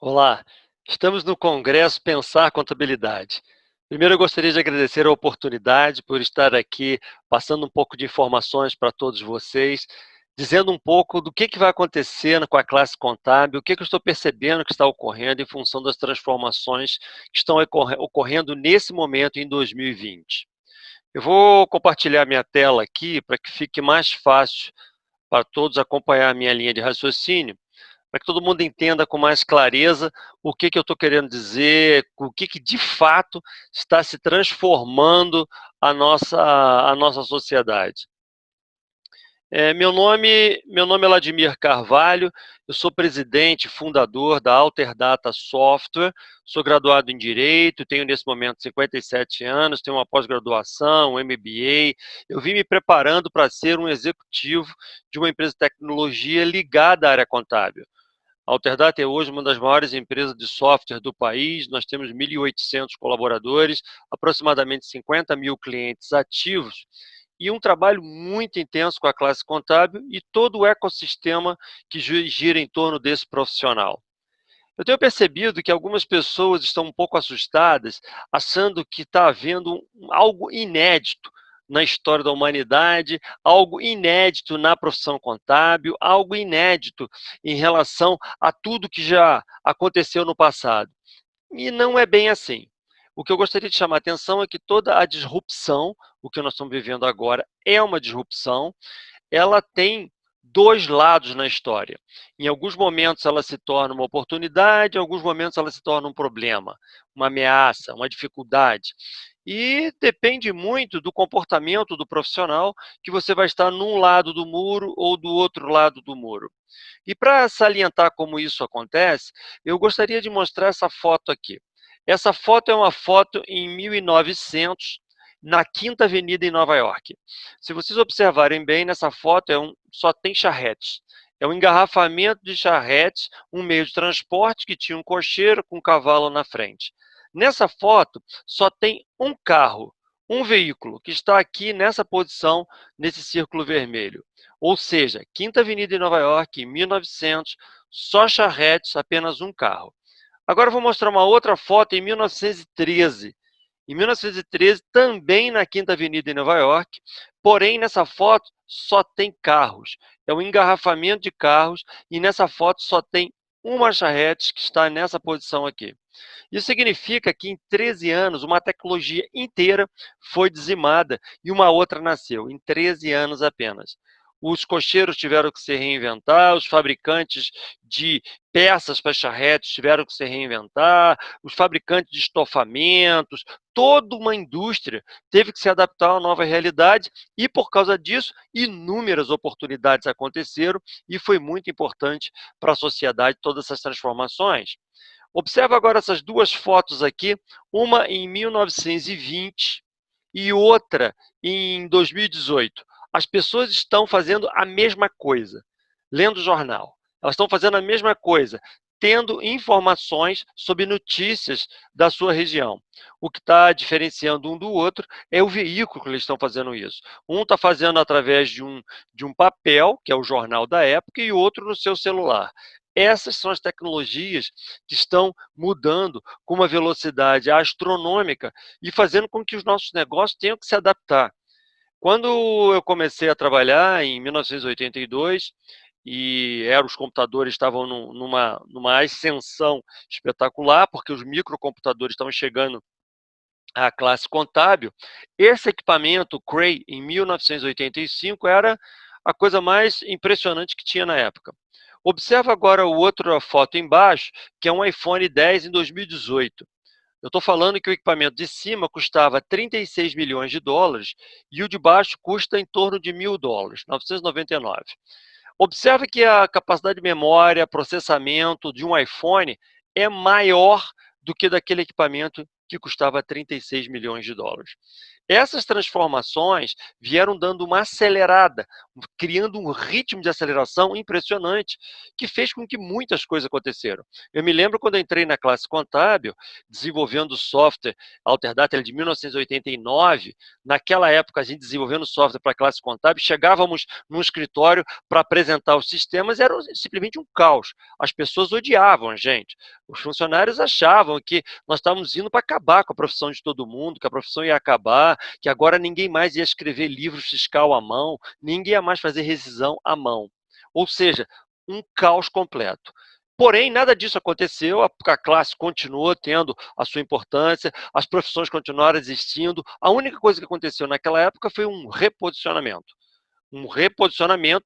Olá, estamos no Congresso Pensar Contabilidade. Primeiro, eu gostaria de agradecer a oportunidade por estar aqui passando um pouco de informações para todos vocês, dizendo um pouco do que vai acontecer com a classe contábil, o que eu estou percebendo que está ocorrendo em função das transformações que estão ocorrendo nesse momento em 2020. Eu vou compartilhar minha tela aqui para que fique mais fácil para todos acompanhar a minha linha de raciocínio, para que todo mundo entenda com mais clareza o que eu estou querendo dizer, o que de fato está se transformando a nossa sociedade. Meu nome é Vladimir Carvalho, eu sou presidente e fundador da Alterdata Software, sou graduado em Direito, tenho nesse momento 57 anos, tenho uma pós-graduação, um MBA, eu vim me preparando para ser um executivo de uma empresa de tecnologia ligada à área contábil. A Alterdata é hoje uma das maiores empresas de software do país, nós temos 1.800 colaboradores, aproximadamente 50 mil clientes ativos, e um trabalho muito intenso com a classe contábil e todo o ecossistema que gira em torno desse profissional. Eu tenho percebido que algumas pessoas estão um pouco assustadas, achando que está havendo algo inédito na história da humanidade, algo inédito na profissão contábil, algo inédito em relação a tudo que já aconteceu no passado. E não é bem assim. O que eu gostaria de chamar a atenção é que toda a disrupção, o que nós estamos vivendo agora, é uma disrupção, ela tem dois lados na história. Em alguns momentos ela se torna uma oportunidade, em alguns momentos ela se torna um problema, uma ameaça, uma dificuldade. E depende muito do comportamento do profissional, que você vai estar num lado do muro ou do outro lado do muro. E para salientar como isso acontece, eu gostaria de mostrar essa foto aqui. Essa foto é uma foto em 1900, na Quinta Avenida em Nova York. Se vocês observarem bem, nessa foto só tem charretes. É um engarrafamento de charretes, um meio de transporte que tinha um cocheiro com um cavalo na frente. Nessa foto, só tem um carro, um veículo, que está aqui nessa posição, nesse círculo vermelho. Ou seja, Quinta Avenida em Nova York, em 1900, só charretes, apenas um carro. Agora eu vou mostrar uma outra foto em 1913. Em 1913, também na Quinta Avenida em Nova York, porém nessa foto só tem carros. É um engarrafamento de carros e nessa foto só tem uma charrete que está nessa posição aqui. Isso significa que em 13 anos uma tecnologia inteira foi dizimada e uma outra nasceu, em 13 anos apenas. Os cocheiros tiveram que se reinventar, os fabricantes de peças para charretes tiveram que se reinventar, os fabricantes de estofamentos, toda uma indústria teve que se adaptar a uma nova realidade e, por causa disso, inúmeras oportunidades aconteceram e foi muito importante para a sociedade todas essas transformações. Observa agora essas duas fotos aqui, uma em 1920 e outra em 2018. As pessoas estão fazendo a mesma coisa, lendo o jornal. Elas estão fazendo a mesma coisa, tendo informações sobre notícias da sua região. O que está diferenciando um do outro é o veículo que eles estão fazendo isso. Um está fazendo através de um papel, que é o jornal da época, e o outro no seu celular. Essas são as tecnologias que estão mudando com uma velocidade astronômica e fazendo com que os nossos negócios tenham que se adaptar. Quando eu comecei a trabalhar em 1982, os computadores estavam numa ascensão espetacular, porque os microcomputadores estavam chegando à classe contábil, esse equipamento, o Cray, em 1985, era a coisa mais impressionante que tinha na época. Observa agora o outra foto embaixo, que é um iPhone 10 em 2018. Eu estou falando que o equipamento de cima custava 36 milhões de dólares e o de baixo custa em torno de $1.000, 999. Observe que a capacidade de memória, processamento de um iPhone é maior do que daquele equipamento que custava 36 milhões de dólares. Essas transformações vieram dando uma acelerada, criando um ritmo de aceleração impressionante, que fez com que muitas coisas aconteceram. Eu me lembro quando eu entrei na classe contábil, desenvolvendo software Alterdata, ele é de 1989, naquela época a gente desenvolvendo software para a classe contábil, chegávamos num escritório para apresentar os sistemas, era simplesmente um caos. As pessoas odiavam a gente. Os funcionários achavam que nós estávamos indo para acabar com a profissão de todo mundo, que a profissão ia acabar, que agora ninguém mais ia escrever livro fiscal à mão, ninguém ia mais fazer rescisão à mão. Ou seja, um caos completo. Porém, nada disso aconteceu, a classe continuou tendo a sua importância, as profissões continuaram existindo. A única coisa que aconteceu naquela época foi um reposicionamento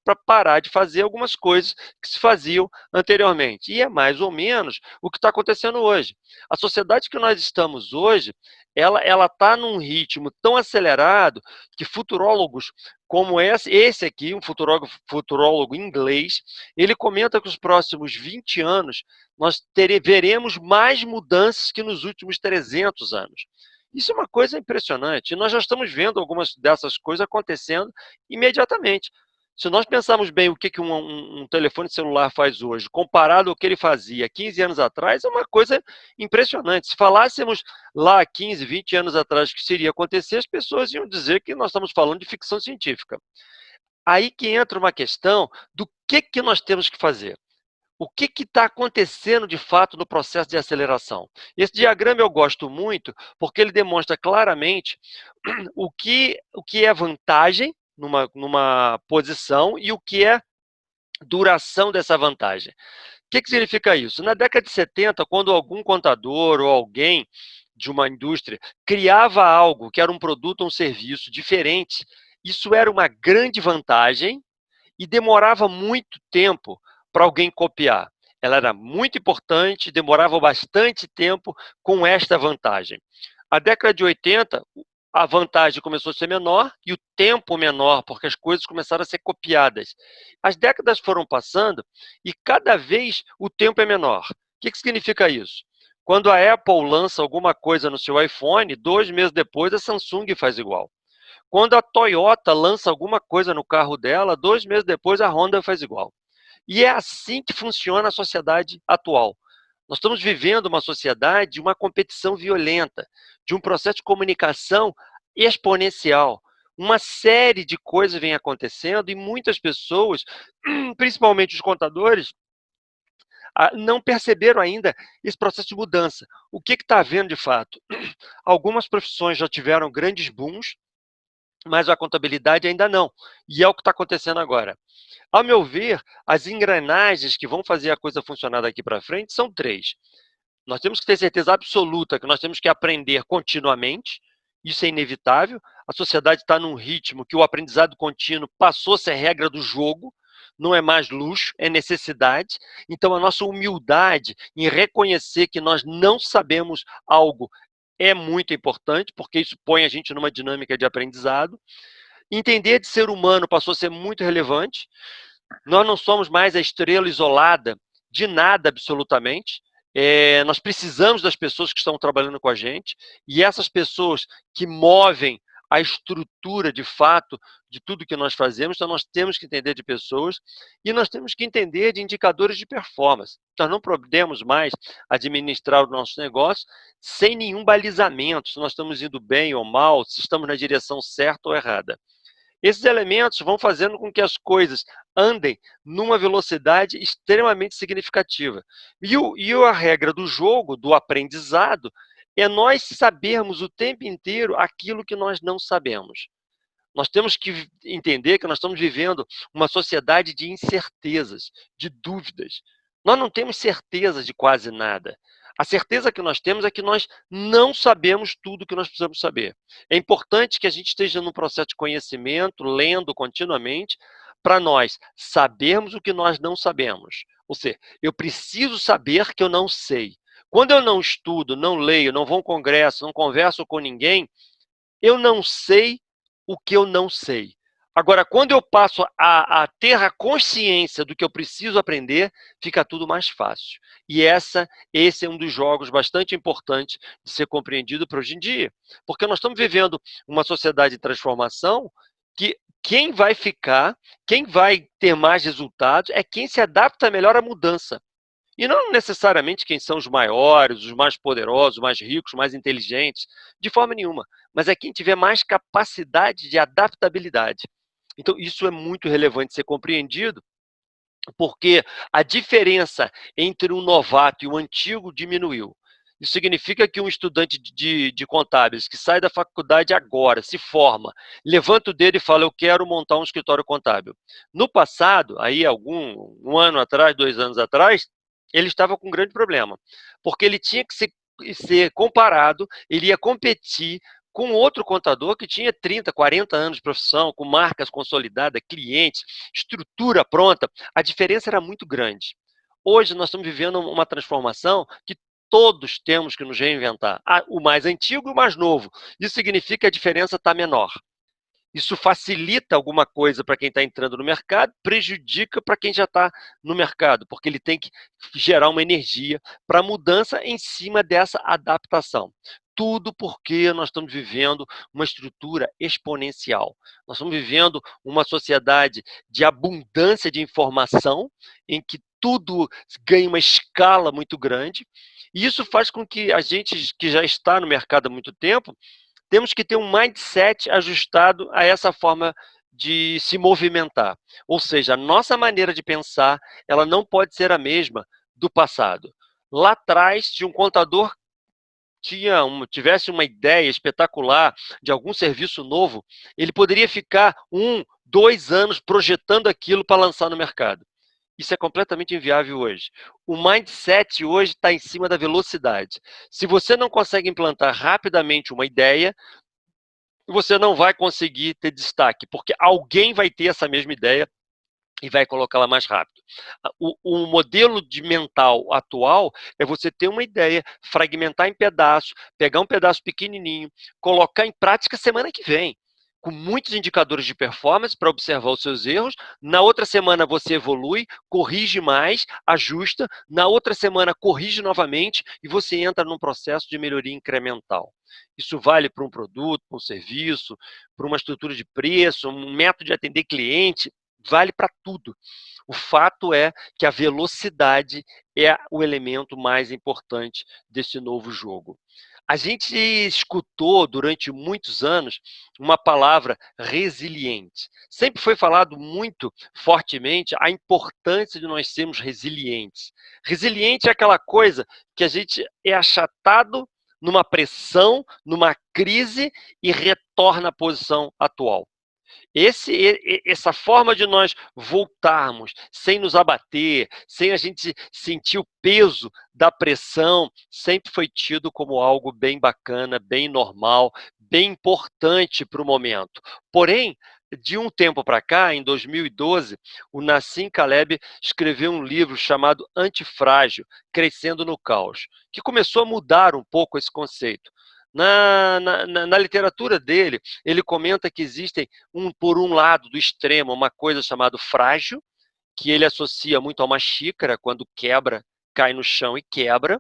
para parar de fazer algumas coisas que se faziam anteriormente. E é mais ou menos o que está acontecendo hoje. A sociedade que nós estamos hoje, ela está num ritmo tão acelerado que futurólogos como esse aqui, um futurólogo inglês, ele comenta que os próximos 20 anos nós veremos mais mudanças que nos últimos 300 anos. Isso é uma coisa impressionante. E nós já estamos vendo algumas dessas coisas acontecendo imediatamente. Se nós pensarmos bem o que um telefone celular faz hoje, comparado ao que ele fazia 15 anos atrás, é uma coisa impressionante. Se falássemos lá 15, 20 anos atrás que isso iria acontecer, as pessoas iam dizer que nós estamos falando de ficção científica. Aí que entra uma questão do que nós temos que fazer. O que está acontecendo de fato no processo de aceleração? Esse diagrama eu gosto muito porque ele demonstra claramente o que é vantagem numa posição e o que é duração dessa vantagem. O que significa isso? Na década de 70, quando algum contador ou alguém de uma indústria criava algo que era um produto ou um serviço diferente, isso era uma grande vantagem e demorava muito tempo para alguém copiar. Ela era muito importante, demorava bastante tempo com esta vantagem. A década de 80, a vantagem começou a ser menor e o tempo menor, porque as coisas começaram a ser copiadas. As décadas foram passando e cada vez o tempo é menor. O que significa isso? Quando a Apple lança alguma coisa no seu iPhone, 2 meses depois a Samsung faz igual. Quando a Toyota lança alguma coisa no carro dela, 2 meses depois a Honda faz igual. E é assim que funciona a sociedade atual. Nós estamos vivendo uma sociedade de uma competição violenta, de um processo de comunicação exponencial. Uma série de coisas vem acontecendo e muitas pessoas, principalmente os contadores, não perceberam ainda esse processo de mudança. O que está havendo de fato? Algumas profissões já tiveram grandes booms, mas a contabilidade ainda não. E é o que está acontecendo agora. Ao meu ver, as engrenagens que vão fazer a coisa funcionar daqui para frente são três. Nós temos que ter certeza absoluta que nós temos que aprender continuamente, isso é inevitável. A sociedade está num ritmo que o aprendizado contínuo passou a ser regra do jogo, não é mais luxo, é necessidade. Então, a nossa humildade em reconhecer que nós não sabemos algo é muito importante, porque isso põe a gente numa dinâmica de aprendizado. Entender de ser humano passou a ser muito relevante. Nós não somos mais a estrela isolada de nada, absolutamente. Nós precisamos das pessoas que estão trabalhando com a gente, e essas pessoas que movem a estrutura, de fato, de tudo que nós fazemos, então nós temos que entender de pessoas e nós temos que entender de indicadores de performance. Nós não podemos mais administrar o nosso negócio sem nenhum balizamento, se nós estamos indo bem ou mal, se estamos na direção certa ou errada. Esses elementos vão fazendo com que as coisas andem numa velocidade extremamente significativa. E a regra do jogo, do aprendizado, é nós sabermos o tempo inteiro aquilo que nós não sabemos. Nós temos que entender que nós estamos vivendo uma sociedade de incertezas, de dúvidas. Nós não temos certeza de quase nada. A certeza que nós temos é que nós não sabemos tudo que nós precisamos saber. É importante que a gente esteja num processo de conhecimento, lendo continuamente, para nós sabermos o que nós não sabemos. Ou seja, eu preciso saber que eu não sei. Quando eu não estudo, não leio, não vou a um congresso, não converso com ninguém, eu não sei o que eu não sei. Agora, quando eu passo a ter a consciência do que eu preciso aprender, fica tudo mais fácil. E esse é um dos jogos bastante importantes de ser compreendido para hoje em dia. Porque nós estamos vivendo uma sociedade de transformação que quem vai ficar, quem vai ter mais resultados, é quem se adapta melhor à mudança. E não necessariamente quem são os maiores, os mais poderosos, os mais ricos, mais inteligentes, de forma nenhuma. Mas é quem tiver mais capacidade de adaptabilidade. Então, isso é muito relevante ser compreendido, porque a diferença entre um novato e um antigo diminuiu. Isso significa que um estudante de contábeis que sai da faculdade agora, se forma, levanta o dedo e fala, eu quero montar um escritório contábil. No passado, aí um ano atrás, 2 anos atrás, ele estava com um grande problema, porque ele tinha que ser comparado, ele ia competir com outro contador que tinha 30, 40 anos de profissão, com marcas consolidadas, clientes, estrutura pronta. A diferença era muito grande. Hoje nós estamos vivendo uma transformação que todos temos que nos reinventar. O mais antigo e o mais novo. Isso significa que a diferença está menor. Isso facilita alguma coisa para quem está entrando no mercado, prejudica para quem já está no mercado, porque ele tem que gerar uma energia para a mudança em cima dessa adaptação. Tudo porque nós estamos vivendo uma estrutura exponencial. Nós estamos vivendo uma sociedade de abundância de informação, em que tudo ganha uma escala muito grande, e isso faz com que a gente que já está no mercado há muito tempo temos que ter um mindset ajustado a essa forma de se movimentar. Ou seja, a nossa maneira de pensar, ela não pode ser a mesma do passado. Lá atrás, se um contador tivesse uma ideia espetacular de algum serviço novo, ele poderia ficar 1, 2 anos projetando aquilo para lançar no mercado. Isso é completamente inviável hoje. O mindset hoje está em cima da velocidade. Se você não consegue implantar rapidamente uma ideia, você não vai conseguir ter destaque, porque alguém vai ter essa mesma ideia e vai colocá-la mais rápido. O modelo de mental atual é você ter uma ideia, fragmentar em pedaços, pegar um pedaço pequenininho, colocar em prática semana que vem, com muitos indicadores de performance para observar os seus erros. Na outra semana você evolui, corrige mais, ajusta. Na outra semana corrige novamente e você entra num processo de melhoria incremental. Isso vale para um produto, para um serviço, para uma estrutura de preço, um método de atender cliente, vale para tudo. O fato é que a velocidade é o elemento mais importante desse novo jogo. A gente escutou durante muitos anos uma palavra resiliente. Sempre foi falado muito fortemente a importância de nós sermos resilientes. Resiliente é aquela coisa que a gente é achatado numa pressão, numa crise e retorna à posição atual. Essa forma de nós voltarmos sem nos abater, sem a gente sentir o peso da pressão, sempre foi tido como algo bem bacana, bem normal, bem importante para o momento. Porém, de um tempo para cá, em 2012, o Nassim Taleb escreveu um livro chamado Antifrágil, Crescendo no Caos, que começou a mudar um pouco esse conceito. Na literatura dele, ele comenta que existem, por um lado do extremo, uma coisa chamada frágil, que ele associa muito a uma xícara, quando quebra, cai no chão e quebra.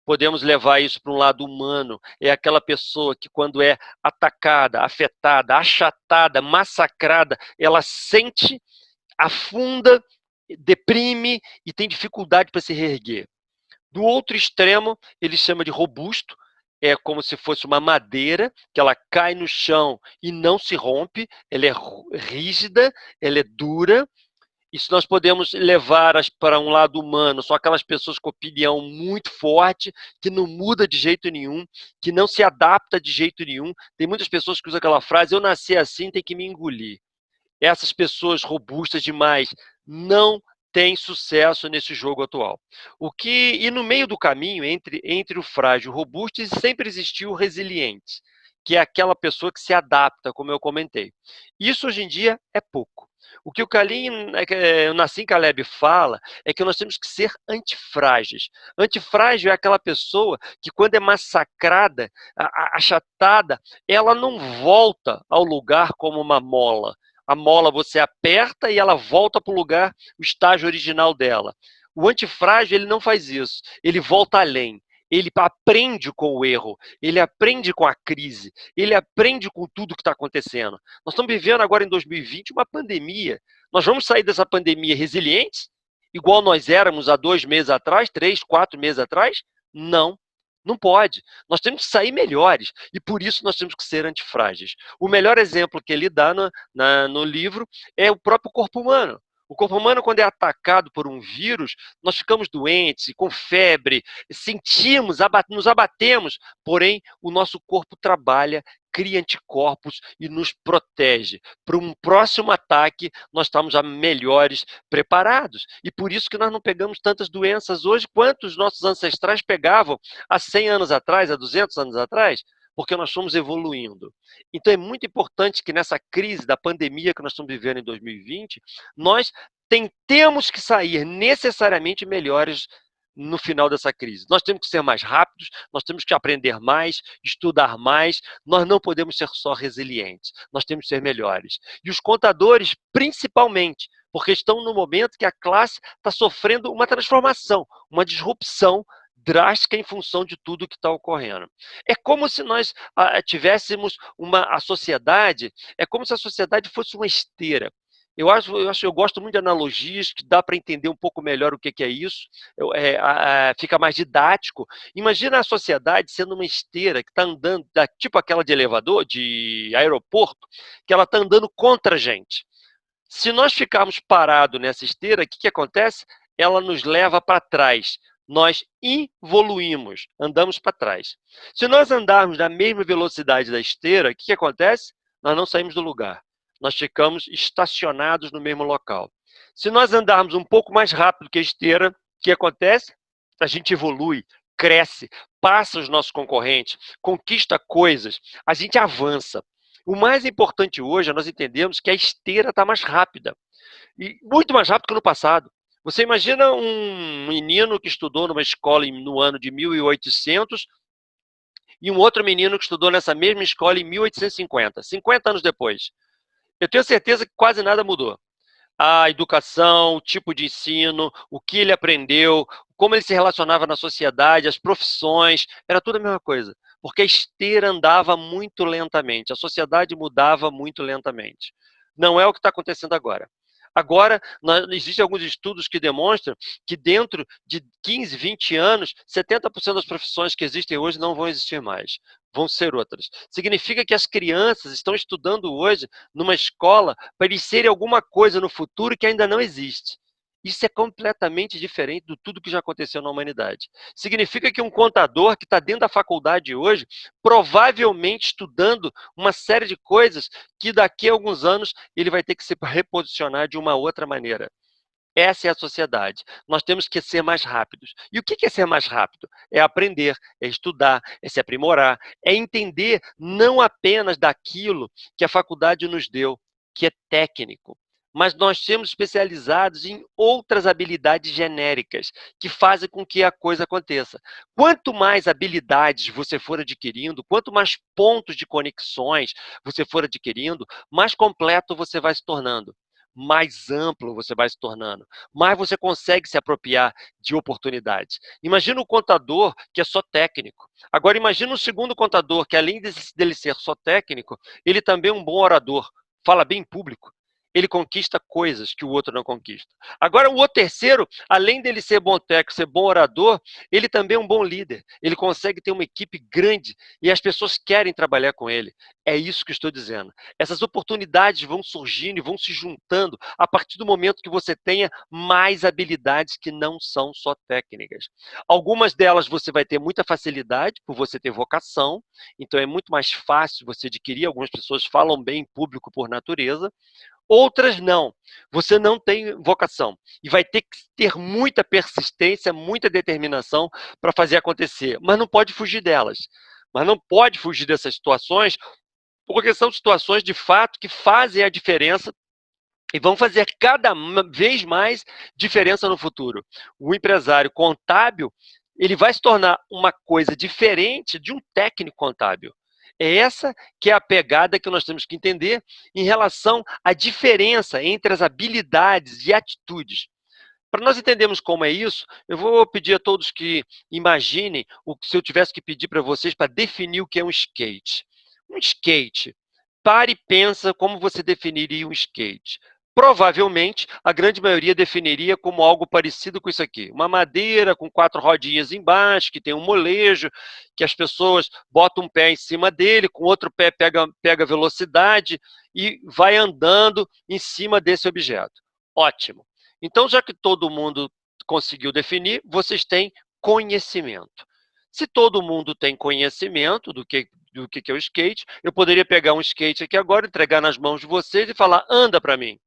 Podemos levar isso para um lado humano, é aquela pessoa que quando é atacada, afetada, achatada, massacrada, ela sente, afunda, deprime e tem dificuldade para se reerguer. Do outro extremo, ele chama de robusto, é como se fosse uma madeira, que ela cai no chão e não se rompe, ela é rígida, ela é dura. E se nós podemos levar para um lado humano, são aquelas pessoas com opinião muito forte, que não muda de jeito nenhum, que não se adapta de jeito nenhum. Tem muitas pessoas que usam aquela frase, eu nasci assim, tem que me engolir. Essas pessoas robustas demais não têm sucesso nesse jogo atual. E no meio do caminho, entre o frágil e o robusto, sempre existiu o resiliente, que é aquela pessoa que se adapta, como eu comentei. Isso hoje em dia é pouco. O que o Nassim Taleb fala é que nós temos que ser antifrágeis. Antifrágil é aquela pessoa que, quando é massacrada, achatada, ela não volta ao lugar como uma mola. A mola você aperta e ela volta para o lugar, o estágio original dela. O antifrágil, ele não faz isso. Ele volta além. Ele aprende com o erro, ele aprende com a crise, ele aprende com tudo que está acontecendo. Nós estamos vivendo agora em 2020 uma pandemia. Nós vamos sair dessa pandemia resilientes, igual nós éramos há 2 meses atrás, 3, 4 meses atrás? Não, não pode. Nós temos que sair melhores e por isso nós temos que ser antifrágeis. O melhor exemplo que ele dá no livro é o próprio corpo humano. O corpo humano, quando é atacado por um vírus, nós ficamos doentes, com febre, sentimos, nos abatemos, porém, o nosso corpo trabalha, cria anticorpos e nos protege. Para um próximo ataque, nós estamos já melhores preparados. E por isso que nós não pegamos tantas doenças hoje quanto os nossos ancestrais pegavam há 100 anos atrás, há 200 anos atrás, porque nós fomos evoluindo. Então é muito importante que nessa crise da pandemia que nós estamos vivendo em 2020, nós temos que sair necessariamente melhores no final dessa crise. Nós temos que ser mais rápidos, nós temos que aprender mais, estudar mais, nós não podemos ser só resilientes, nós temos que ser melhores. E os contadores, principalmente, porque estão no momento que a classe está sofrendo uma transformação, uma disrupção drástica em função de tudo que está ocorrendo. É como se nós tivéssemos a sociedade, é como se a sociedade fosse uma esteira. Eu gosto muito de analogias que dá para entender um pouco melhor o que é isso, fica mais didático. Imagina a sociedade sendo uma esteira que está andando, tipo aquela de elevador, de aeroporto, que ela está andando contra a gente. Se nós ficarmos parados nessa esteira, o que acontece? Ela nos leva para trás. Nós evoluímos, andamos para trás. Se nós andarmos na mesma velocidade da esteira, o que acontece? Nós não saímos do lugar. Nós ficamos estacionados no mesmo local. Se nós andarmos um pouco mais rápido que a esteira, o que acontece? A gente evolui, cresce, passa os nossos concorrentes, conquista coisas, a gente avança. O mais importante hoje é nós entendemos que a esteira está mais rápida, e muito mais rápido que no passado. Você imagina um menino que estudou numa escola no ano de 1800 e um outro menino que estudou nessa mesma escola em 1850, 50 anos depois. Eu tenho certeza que quase nada mudou. A educação, o tipo de ensino, o que ele aprendeu, como ele se relacionava na sociedade, as profissões, era tudo a mesma coisa. Porque a esteira andava muito lentamente, a sociedade mudava muito lentamente. Não é o que está acontecendo agora. Agora, existem alguns estudos que demonstram que dentro de 15, 20 anos, 70% das profissões que existem hoje não vão existir mais, vão ser outras. Significa que as crianças estão estudando hoje numa escola para eles serem alguma coisa no futuro que ainda não existe. Isso é completamente diferente de tudo que já aconteceu na humanidade. Significa que um contador que está dentro da faculdade hoje, provavelmente estudando uma série de coisas que daqui a alguns anos ele vai ter que se reposicionar de uma outra maneira. Essa é a sociedade. Nós temos que ser mais rápidos. E o que é ser mais rápido? É aprender, é estudar, é se aprimorar, é entender não apenas daquilo que a faculdade nos deu, que é técnico, mas nós temos especializados em outras habilidades genéricas que fazem com que a coisa aconteça. Quanto mais habilidades você for adquirindo, quanto mais pontos de conexões você for adquirindo, mais completo você vai se tornando, mais amplo você vai se tornando, mais você consegue se apropriar de oportunidades. Imagina o contador que é só técnico. Agora imagina o segundo contador que, além dele ser só técnico, ele também é um bom orador, fala bem em público. Ele conquista coisas que o outro não conquista. Agora, o outro terceiro, além dele ser bom técnico, ser bom orador, ele também é um bom líder. Ele consegue ter uma equipe grande e as pessoas querem trabalhar com ele. É isso que estou dizendo. Essas oportunidades vão surgindo e vão se juntando a partir do momento que você tenha mais habilidades que não são só técnicas. Algumas delas você vai ter muita facilidade por você ter vocação, então é muito mais fácil você adquirir. Algumas pessoas falam bem em público por natureza. Outras não. Você não tem vocação. E vai ter que ter muita persistência, muita determinação para fazer acontecer. Mas não pode fugir delas. Mas não pode fugir dessas situações, porque são situações de fato que fazem a diferença e vão fazer cada vez mais diferença no futuro. O empresário contábil, ele vai se tornar uma coisa diferente de um técnico contábil. É essa que é a pegada que nós temos que entender em relação à diferença entre as habilidades e atitudes. Para nós entendermos como é isso, eu vou pedir a todos que imaginem se eu tivesse que pedir para vocês para definir o que é um skate. Um skate. Pare e pensa como você definiria um skate. Provavelmente, a grande maioria definiria como algo parecido com isso aqui. Uma madeira com 4 rodinhas embaixo, que tem um molejo, que as pessoas botam um pé em cima dele, com outro pé pega velocidade e vai andando em cima desse objeto. Ótimo. Então, já que todo mundo conseguiu definir, vocês têm conhecimento. Se todo mundo tem conhecimento do que é o skate, eu poderia pegar um skate aqui agora, entregar nas mãos de vocês e falar, anda para mim.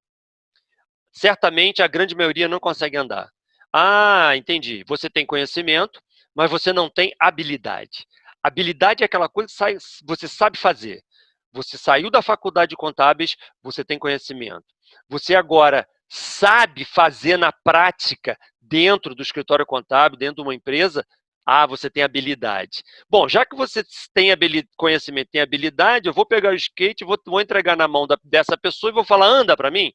Certamente a grande maioria não consegue andar. Ah, entendi. Você tem conhecimento, mas você não tem habilidade. Habilidade é aquela coisa que você sabe fazer. Você saiu da faculdade de contábeis, você tem conhecimento. Você agora sabe fazer na prática, dentro do escritório contábil, dentro de uma empresa, você tem habilidade. Bom, já que você tem conhecimento, tem habilidade, eu vou pegar o skate, vou entregar na mão dessa pessoa e vou falar, anda para mim.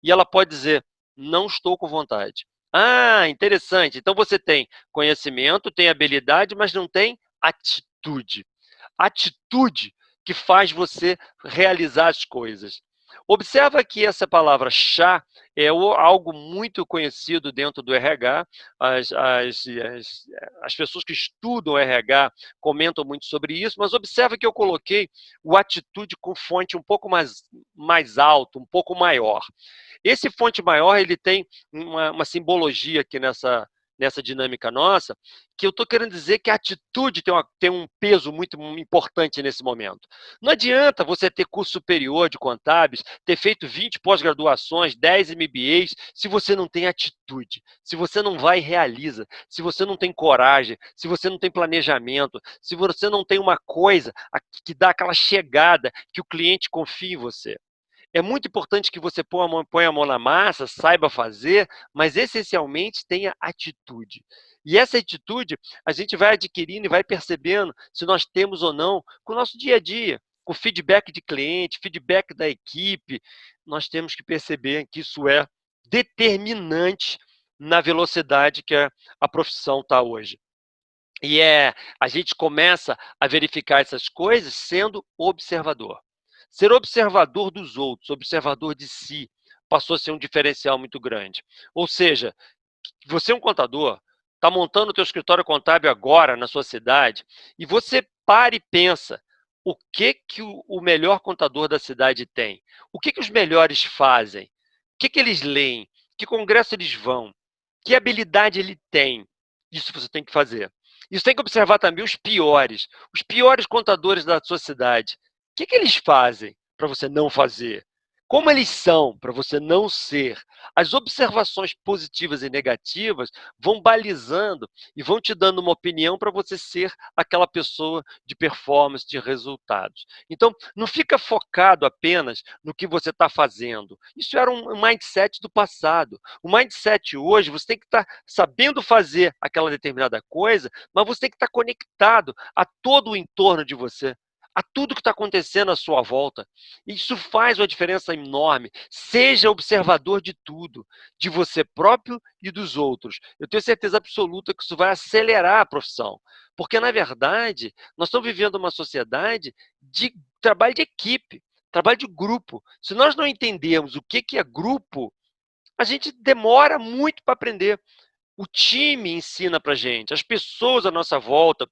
E ela pode dizer, não estou com vontade. Ah, interessante. Então você tem conhecimento, tem habilidade, mas não tem atitude. Atitude que faz você realizar as coisas. Observa que essa palavra chá é algo muito conhecido dentro do RH. As pessoas que estudam RH comentam muito sobre isso, mas observa que eu coloquei o atitude com fonte um pouco mais alto, um pouco maior. Esse fonte maior, ele tem uma simbologia aqui nessa dinâmica nossa, que eu estou querendo dizer que a atitude tem um peso muito importante nesse momento. Não adianta você ter curso superior de contábeis, ter feito 20 pós-graduações, 10 MBAs, se você não tem atitude, se você não vai e realiza, se você não tem coragem, se você não tem planejamento, se você não tem uma coisa que dá aquela chegada, que o cliente confia em você. É muito importante que você ponha a mão na massa, saiba fazer, mas essencialmente tenha atitude. E essa atitude a gente vai adquirindo e vai percebendo se nós temos ou não com o nosso dia a dia, com feedback de cliente, feedback da equipe. Nós temos que perceber que isso é determinante na velocidade que a profissão está hoje. E a gente começa a verificar essas coisas sendo observador. Ser observador dos outros, observador de si, passou a ser um diferencial muito grande. Ou seja, você é um contador, está montando o teu escritório contábil agora na sua cidade, e você para e pensa, o que o melhor contador da cidade tem? O que os melhores fazem? O que eles leem? Que congresso eles vão? Que habilidade ele tem? Isso você tem que fazer. Isso tem que observar também os piores contadores da sua cidade. O que eles fazem para você não fazer? Como eles são para você não ser? As observações positivas e negativas vão balizando e vão te dando uma opinião para você ser aquela pessoa de performance, de resultados. Então, não fica focado apenas no que você está fazendo. Isso era um mindset do passado. O mindset hoje, você tem que estar sabendo fazer aquela determinada coisa, mas você tem que estar conectado a todo o entorno de você, a tudo que está acontecendo à sua volta. Isso faz uma diferença enorme. Seja observador de tudo, de você próprio e dos outros. Eu tenho certeza absoluta que isso vai acelerar a profissão. Porque, na verdade, nós estamos vivendo uma sociedade de trabalho de equipe, trabalho de grupo. Se nós não entendermos o que é grupo, a gente demora muito para aprender. O time ensina para a gente, as pessoas à nossa volta,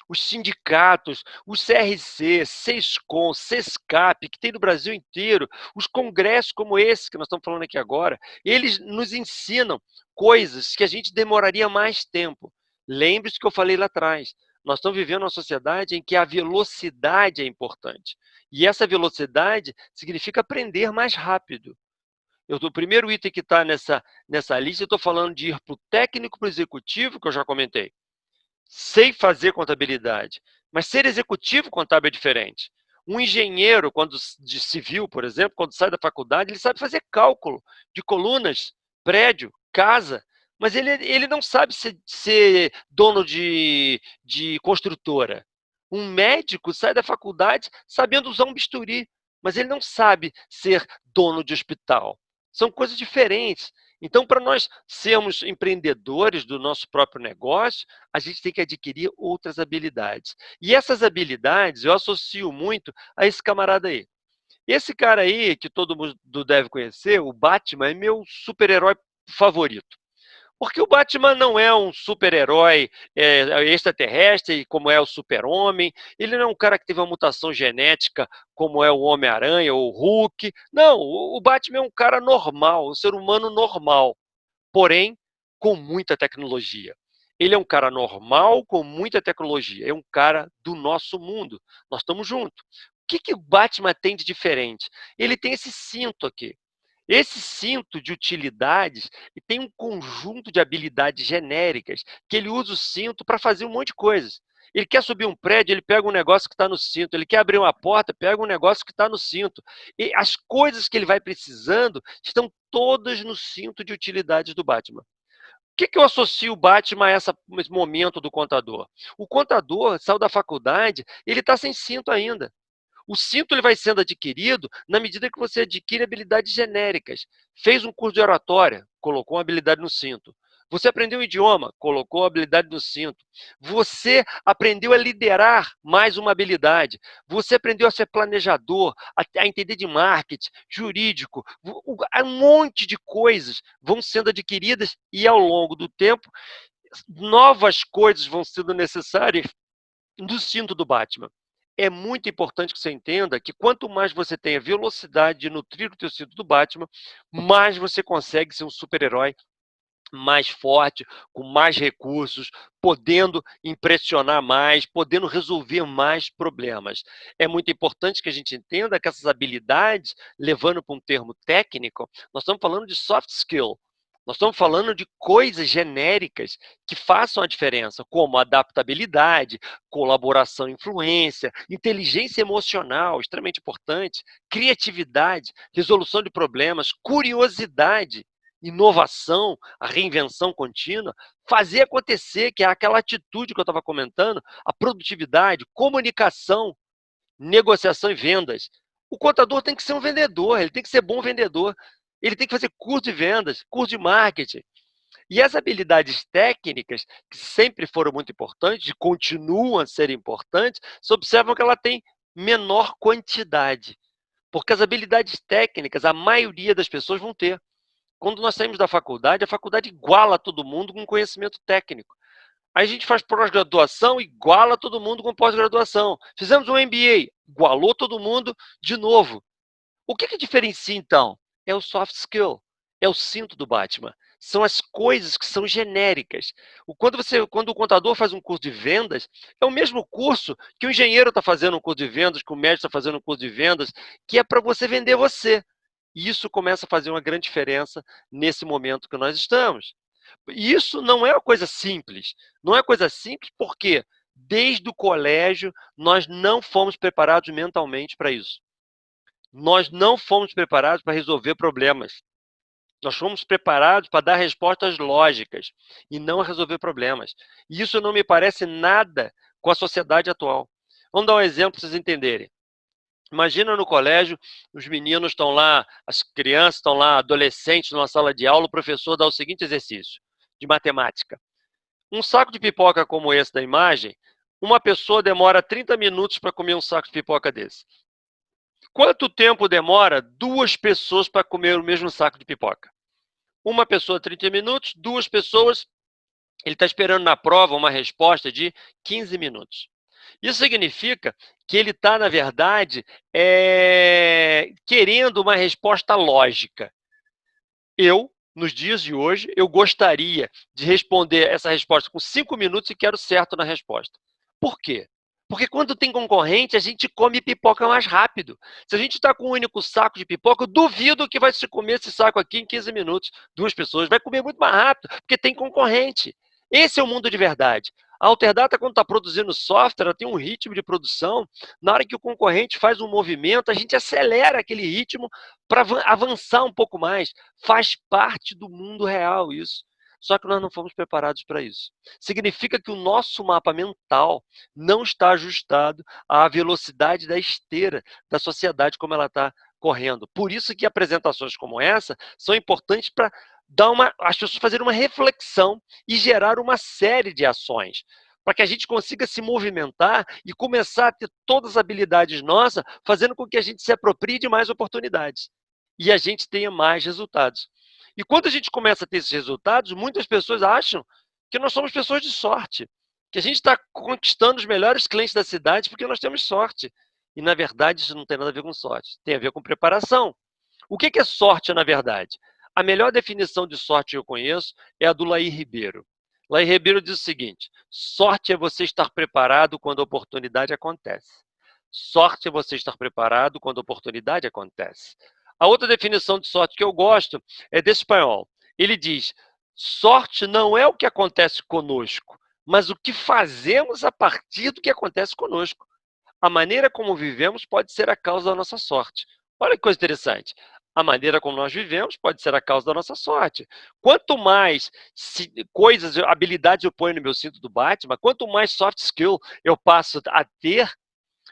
os sindicatos, o CRC, SESCOM, SESCAP, que tem no Brasil inteiro, os congressos como esse que nós estamos falando aqui agora, eles nos ensinam coisas que a gente demoraria mais tempo. Lembre-se que eu falei lá atrás, nós estamos vivendo uma sociedade em que a velocidade é importante. E essa velocidade significa aprender mais rápido. O primeiro item que está nessa lista, eu estou falando de ir para o técnico, para o executivo, que eu já comentei. Sei fazer contabilidade, mas ser executivo contábil é diferente. Um engenheiro, de civil, por exemplo, quando sai da faculdade, ele sabe fazer cálculo de colunas, prédio, casa, mas ele não sabe ser dono de construtora. Um médico sai da faculdade sabendo usar um bisturi, mas ele não sabe ser dono de hospital. São coisas diferentes. Então, para nós sermos empreendedores do nosso próprio negócio, a gente tem que adquirir outras habilidades. E essas habilidades eu associo muito a esse camarada aí. Esse cara aí, que todo mundo deve conhecer, o Batman, é meu super-herói favorito. Porque o Batman não é um super-herói extraterrestre, como é o Super-Homem. Ele não é um cara que teve uma mutação genética, como é o Homem-Aranha ou o Hulk. Não, o Batman é um cara normal, um ser humano normal, porém com muita tecnologia. Ele é um cara normal com muita tecnologia. É um cara do nosso mundo. Nós estamos juntos. O que o Batman tem de diferente? Ele tem esse cinto aqui. Esse cinto de utilidades tem um conjunto de habilidades genéricas que ele usa o cinto para fazer um monte de coisas. Ele quer subir um prédio, ele pega um negócio que está no cinto. Ele quer abrir uma porta, pega um negócio que está no cinto. E as coisas que ele vai precisando estão todas no cinto de utilidades do Batman. O que eu associo o Batman a esse momento do contador? O contador saiu da faculdade, ele está sem cinto ainda. O cinto ele vai sendo adquirido na medida que você adquire habilidades genéricas. Fez um curso de oratória, colocou uma habilidade no cinto. Você aprendeu um idioma, colocou uma habilidade no cinto. Você aprendeu a liderar, mais uma habilidade. Você aprendeu a ser planejador, a entender de marketing, jurídico. Um monte de coisas vão sendo adquiridas e, ao longo do tempo, novas coisas vão sendo necessárias do cinto do Batman. É muito importante que você entenda que quanto mais você tem a velocidade de nutrir o teu cinto do Batman, mais você consegue ser um super-herói mais forte, com mais recursos, podendo impressionar mais, podendo resolver mais problemas. É muito importante que a gente entenda que essas habilidades, levando para um termo técnico, nós estamos falando de soft skill. Nós estamos falando de coisas genéricas que façam a diferença, como adaptabilidade, colaboração e influência, inteligência emocional, extremamente importante, criatividade, resolução de problemas, curiosidade, inovação, a reinvenção contínua, fazer acontecer, que é aquela atitude que eu estava comentando, a produtividade, comunicação, negociação e vendas. O contador tem que ser um vendedor, ele tem que ser bom vendedor, ele tem que fazer curso de vendas, curso de marketing. E as habilidades técnicas, que sempre foram muito importantes, e continuam a ser importantes, se observam que ela tem menor quantidade. Porque as habilidades técnicas, a maioria das pessoas vão ter. Quando nós saímos da faculdade, a faculdade iguala todo mundo com conhecimento técnico. Aí a gente faz pós-graduação, iguala todo mundo com pós-graduação. Fizemos um MBA, igualou todo mundo de novo. O que diferencia, então? É o soft skill, é o cinto do Batman. São as coisas que são genéricas. Quando o contador faz um curso de vendas, é o mesmo curso que o engenheiro está fazendo um curso de vendas, que o médico está fazendo um curso de vendas, que é para você vender você. E isso começa a fazer uma grande diferença nesse momento que nós estamos. E isso não é uma coisa simples. Não é coisa simples porque, desde o colégio, nós não fomos preparados mentalmente para isso. Nós não fomos preparados para resolver problemas. Nós fomos preparados para dar respostas lógicas e não resolver problemas. E isso não me parece nada com a sociedade atual. Vamos dar um exemplo para vocês entenderem. Imagina no colégio, os meninos estão lá, as crianças estão lá, adolescentes numa sala de aula, o professor dá o seguinte exercício de matemática. Um saco de pipoca como esse da imagem, uma pessoa demora 30 minutos para comer um saco de pipoca desse. Quanto tempo demora duas pessoas para comer o mesmo saco de pipoca? Uma pessoa 30 minutos, duas pessoas, ele está esperando na prova uma resposta de 15 minutos. Isso significa que ele está, na verdade, querendo uma resposta lógica. Nos dias de hoje, eu gostaria de responder essa resposta com 5 minutos e quero certo na resposta. Por quê? Porque quando tem concorrente, a gente come pipoca mais rápido. Se a gente está com um único saco de pipoca, eu duvido que vai se comer esse saco aqui em 15 minutos. Duas pessoas, vai comer muito mais rápido, porque tem concorrente. Esse é o mundo de verdade. A Alterdata, quando está produzindo software, ela tem um ritmo de produção. Na hora que o concorrente faz um movimento, a gente acelera aquele ritmo para avançar um pouco mais. Faz parte do mundo real isso. Só que nós não fomos preparados para isso. Significa que o nosso mapa mental não está ajustado à velocidade da esteira da sociedade como ela está correndo. Por isso que apresentações como essa são importantes para as pessoas fazerem uma reflexão e gerar uma série de ações, para que a gente consiga se movimentar e começar a ter todas as habilidades nossas, fazendo com que a gente se aproprie de mais oportunidades e a gente tenha mais resultados. E quando a gente começa a ter esses resultados, muitas pessoas acham que nós somos pessoas de sorte, que a gente está conquistando os melhores clientes da cidade porque nós temos sorte. E, na verdade, isso não tem nada a ver com sorte, tem a ver com preparação. O que é sorte, na verdade? A melhor definição de sorte que eu conheço é a do Laí Ribeiro. Laí Ribeiro diz o seguinte: sorte é você estar preparado quando a oportunidade acontece. Sorte é você estar preparado quando a oportunidade acontece. A outra definição de sorte que eu gosto é desse espanhol. Ele diz: sorte não é o que acontece conosco, mas o que fazemos a partir do que acontece conosco. A maneira como vivemos pode ser a causa da nossa sorte. Olha que coisa interessante. A maneira como nós vivemos pode ser a causa da nossa sorte. Quanto mais coisas, habilidades eu ponho no meu cinto do Batman, quanto mais soft skill eu passo a ter,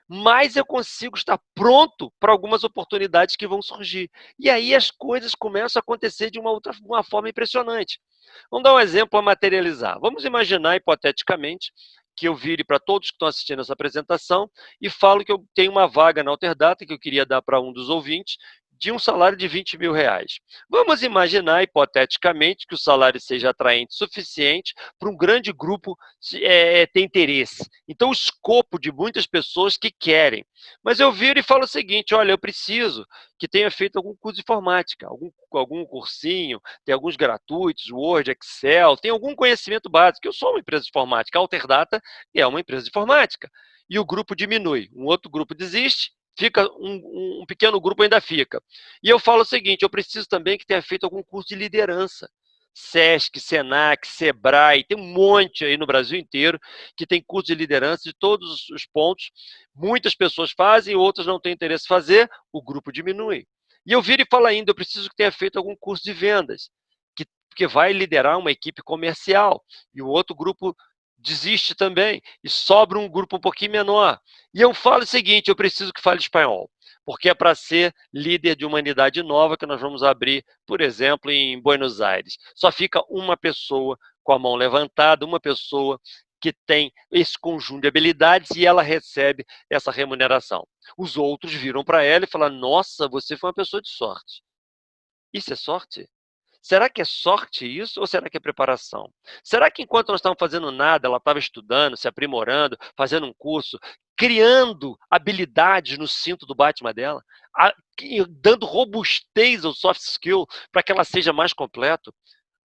mais eu consigo estar pronto para algumas oportunidades que vão surgir. E aí as coisas começam a acontecer de uma forma impressionante. Vamos dar um exemplo a materializar. Vamos imaginar, hipoteticamente, que eu vire para todos que estão assistindo essa apresentação e falo que eu tenho uma vaga na Alterdata que eu queria dar para um dos ouvintes de um salário de 20 mil reais. Vamos imaginar, hipoteticamente, que o salário seja atraente o suficiente para um grande grupo ter interesse. Então, o escopo de muitas pessoas que querem. Mas eu viro e falo o seguinte: olha, eu preciso que tenha feito algum curso de informática, algum cursinho, tem alguns gratuitos, Word, Excel, tem algum conhecimento básico. Eu sou uma empresa de informática, a Alterdata é uma empresa de informática. E o grupo diminui, um outro grupo desiste, fica um pequeno grupo ainda fica. E eu falo o seguinte: eu preciso também que tenha feito algum curso de liderança. SESC, SENAC, SEBRAE, tem um monte aí no Brasil inteiro que tem curso de liderança de todos os pontos. Muitas pessoas fazem, outras não têm interesse em fazer, o grupo diminui. E eu viro e falo ainda: eu preciso que tenha feito algum curso de vendas, que vai liderar uma equipe comercial. E o outro grupo desiste também, e sobra um grupo um pouquinho menor. E eu falo o seguinte: eu preciso que fale espanhol, porque é para ser líder de uma unidade nova que nós vamos abrir, por exemplo, em Buenos Aires. Só fica uma pessoa com a mão levantada, uma pessoa que tem esse conjunto de habilidades e ela recebe essa remuneração. Os outros viram para ela e falam: nossa, você foi uma pessoa de sorte. Isso é sorte? Será que é sorte isso ou será que é preparação? Será que enquanto nós estávamos fazendo nada, ela estava estudando, se aprimorando, fazendo um curso, criando habilidades no cinto do Batman dela, dando robustez ao soft skill para que ela seja mais completo?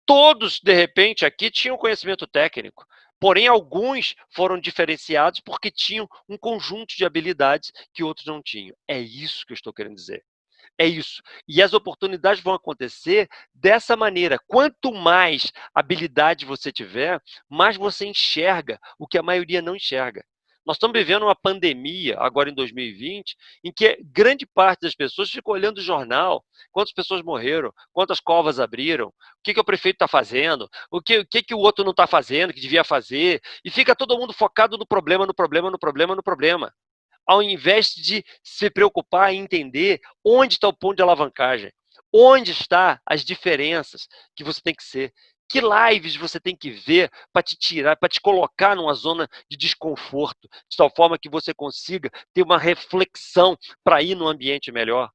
Todos, de repente, aqui tinham conhecimento técnico, porém alguns foram diferenciados porque tinham um conjunto de habilidades que outros não tinham. É isso que eu estou querendo dizer. É isso. E as oportunidades vão acontecer dessa maneira. Quanto mais habilidade você tiver, mais você enxerga o que a maioria não enxerga. Nós estamos vivendo uma pandemia, agora em 2020, em que grande parte das pessoas fica olhando o jornal, quantas pessoas morreram, quantas covas abriram, o que o prefeito está fazendo, o que o outro não está fazendo, que devia fazer, e fica todo mundo focado no problema, no problema, no problema, no problema, ao invés de se preocupar em entender onde está o ponto de alavancagem, onde estão as diferenças que você tem que ser, que lives você tem que ver para te tirar, para te colocar numa zona de desconforto, de tal forma que você consiga ter uma reflexão para ir num ambiente melhor.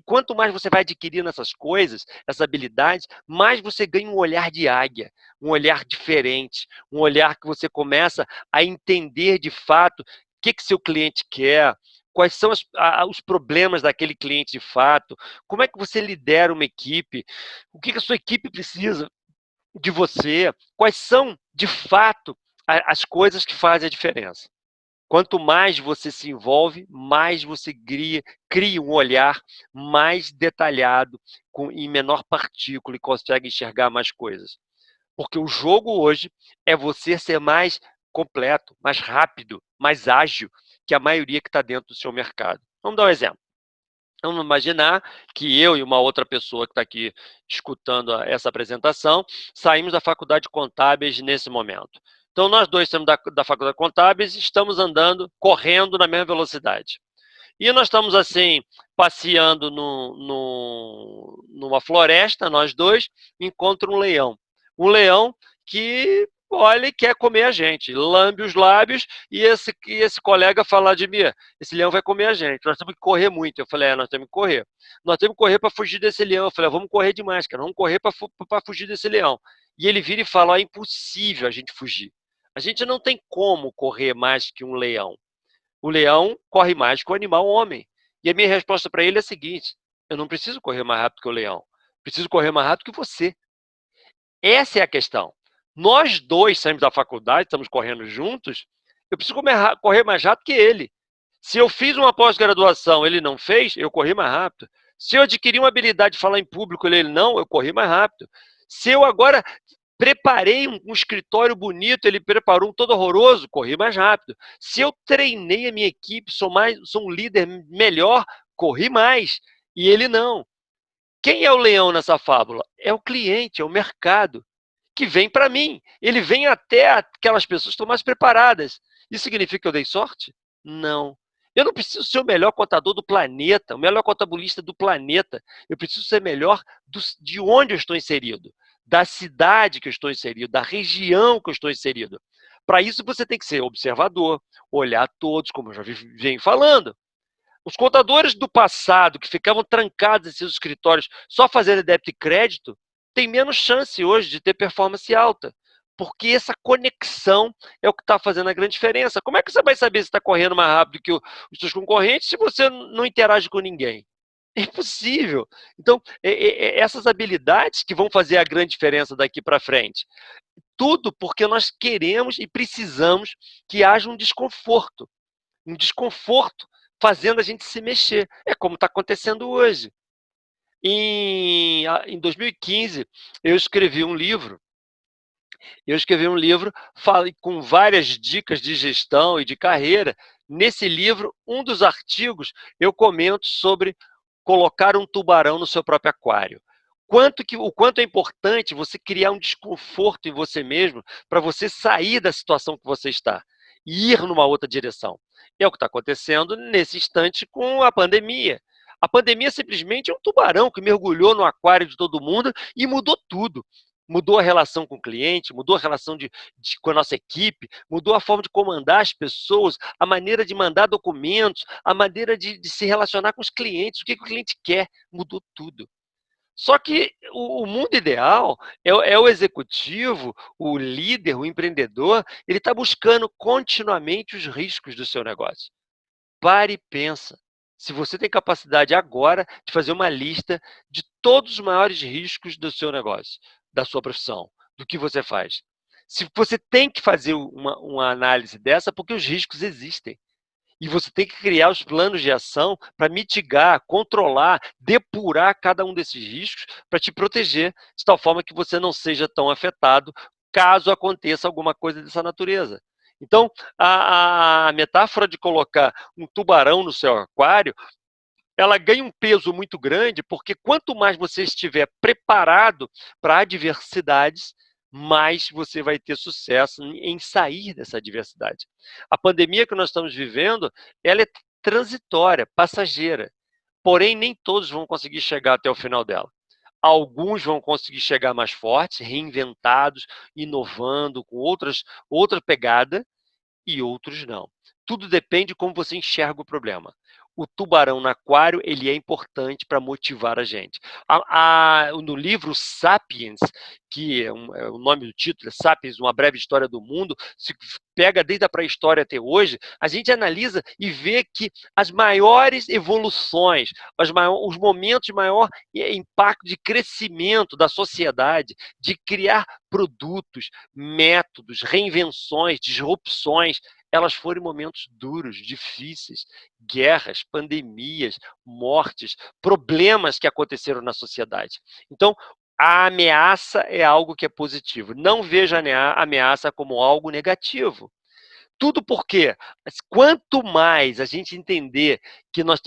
Quanto mais você vai adquirindo essas coisas, essas habilidades, mais você ganha um olhar de águia, um olhar diferente, um olhar que você começa a entender de fato o que seu cliente quer, quais são os problemas daquele cliente de fato, como é que você lidera uma equipe, o que a sua equipe precisa de você, quais são, de fato, as coisas que fazem a diferença. Quanto mais você se envolve, mais você cria um olhar mais detalhado, em menor partícula e consegue enxergar mais coisas. Porque o jogo hoje é você ser mais completo, mais rápido, mais ágil que a maioria que está dentro do seu mercado. Vamos dar um exemplo. Vamos imaginar que eu e uma outra pessoa que está aqui escutando essa apresentação, saímos da faculdade de contábeis nesse momento. Então, nós dois saímos da faculdade de contábeis e estamos andando, correndo na mesma velocidade. E nós estamos assim, passeando numa floresta, nós dois, encontra um leão. Um leão que olha e quer comer a gente, lambe os lábios, e esse colega fala: Admir, esse leão vai comer a gente, nós temos que correr muito. Eu falei: nós temos que correr. Nós temos que correr para fugir desse leão. Eu falei: vamos correr demais, cara, vamos correr para fugir desse leão. E ele vira e fala: é impossível a gente fugir. A gente não tem como correr mais que um leão. O leão corre mais que o animal homem. E a minha resposta para ele é a seguinte: eu não preciso correr mais rápido que o leão. Preciso correr mais rápido que você. Essa é a questão. Nós dois saímos da faculdade, estamos correndo juntos, eu preciso correr mais rápido que ele. Se eu fiz uma pós-graduação, ele não fez, eu corri mais rápido. Se eu adquiri uma habilidade de falar em público, ele não, eu corri mais rápido. Se eu agora preparei um escritório bonito, ele preparou um todo horroroso, corri mais rápido. Se eu treinei a minha equipe, sou um líder melhor, corri mais. E ele não. Quem é o leão nessa fábula? É o cliente, é o mercado, que vem para mim. Ele vem até aquelas pessoas que estão mais preparadas. Isso significa que eu dei sorte? Não. Eu não preciso ser o melhor contador do planeta, o melhor contabilista do planeta. Eu preciso ser melhor de onde eu estou inserido, da cidade que eu estou inserido, da região que eu estou inserido. Para isso, você tem que ser observador, olhar todos, como eu já venho falando. Os contadores do passado, que ficavam trancados em seus escritórios só fazendo débito e crédito, têm menos chance hoje de ter performance alta, porque essa conexão é o que está fazendo a grande diferença. Como é que você vai saber se está correndo mais rápido que os seus concorrentes se você não interage com ninguém? É impossível. Então, essas habilidades que vão fazer a grande diferença daqui para frente. Tudo porque nós queremos e precisamos que haja um desconforto fazendo a gente se mexer. É como está acontecendo hoje. Em 2015, eu escrevi um livro. Com várias dicas de gestão e de carreira. Nesse livro, um dos artigos, eu comento sobre colocar um tubarão no seu próprio aquário. O quanto é importante você criar um desconforto em você mesmo para você sair da situação que você está e ir numa outra direção. É o que está acontecendo nesse instante com a pandemia. A pandemia simplesmente é um tubarão que mergulhou no aquário de todo mundo e mudou tudo. Mudou a relação com o cliente, mudou a relação com a nossa equipe, mudou a forma de comandar as pessoas, a maneira de mandar documentos, a maneira de se relacionar com os clientes, o que o cliente quer, mudou tudo. Só que o mundo ideal é o executivo, o líder, o empreendedor, ele está buscando continuamente os riscos do seu negócio. Pare e pensa. Se você tem capacidade agora de fazer uma lista de todos os maiores riscos do seu negócio, da sua profissão, do que você faz. Se você tem que fazer uma análise dessa, porque os riscos existem. E você tem que criar os planos de ação para mitigar, controlar, depurar cada um desses riscos para te proteger, de tal forma que você não seja tão afetado caso aconteça alguma coisa dessa natureza. Então, a metáfora de colocar um tubarão no seu aquário, ela ganha um peso muito grande, porque quanto mais você estiver preparado para adversidades, mais você vai ter sucesso em sair dessa adversidade. A pandemia que nós estamos vivendo, ela é transitória, passageira. Porém, nem todos vão conseguir chegar até o final dela. Alguns vão conseguir chegar mais fortes, reinventados, inovando, com outra pegada, e outros não. Tudo depende de como você enxerga o problema. O tubarão no aquário, ele é importante para motivar a gente. No livro Sapiens, que é o nome do título, é Sapiens, uma breve história do mundo, se pega desde a pré-história até hoje, a gente analisa e vê que as maiores evoluções, os momentos de maior impacto de crescimento da sociedade, de criar produtos, métodos, reinvenções, disrupções, elas foram momentos duros, difíceis, guerras, pandemias, mortes, problemas que aconteceram na sociedade. Então, a ameaça é algo que é positivo. Não veja a ameaça como algo negativo. Tudo por quê? Mas quanto mais a gente entender que nós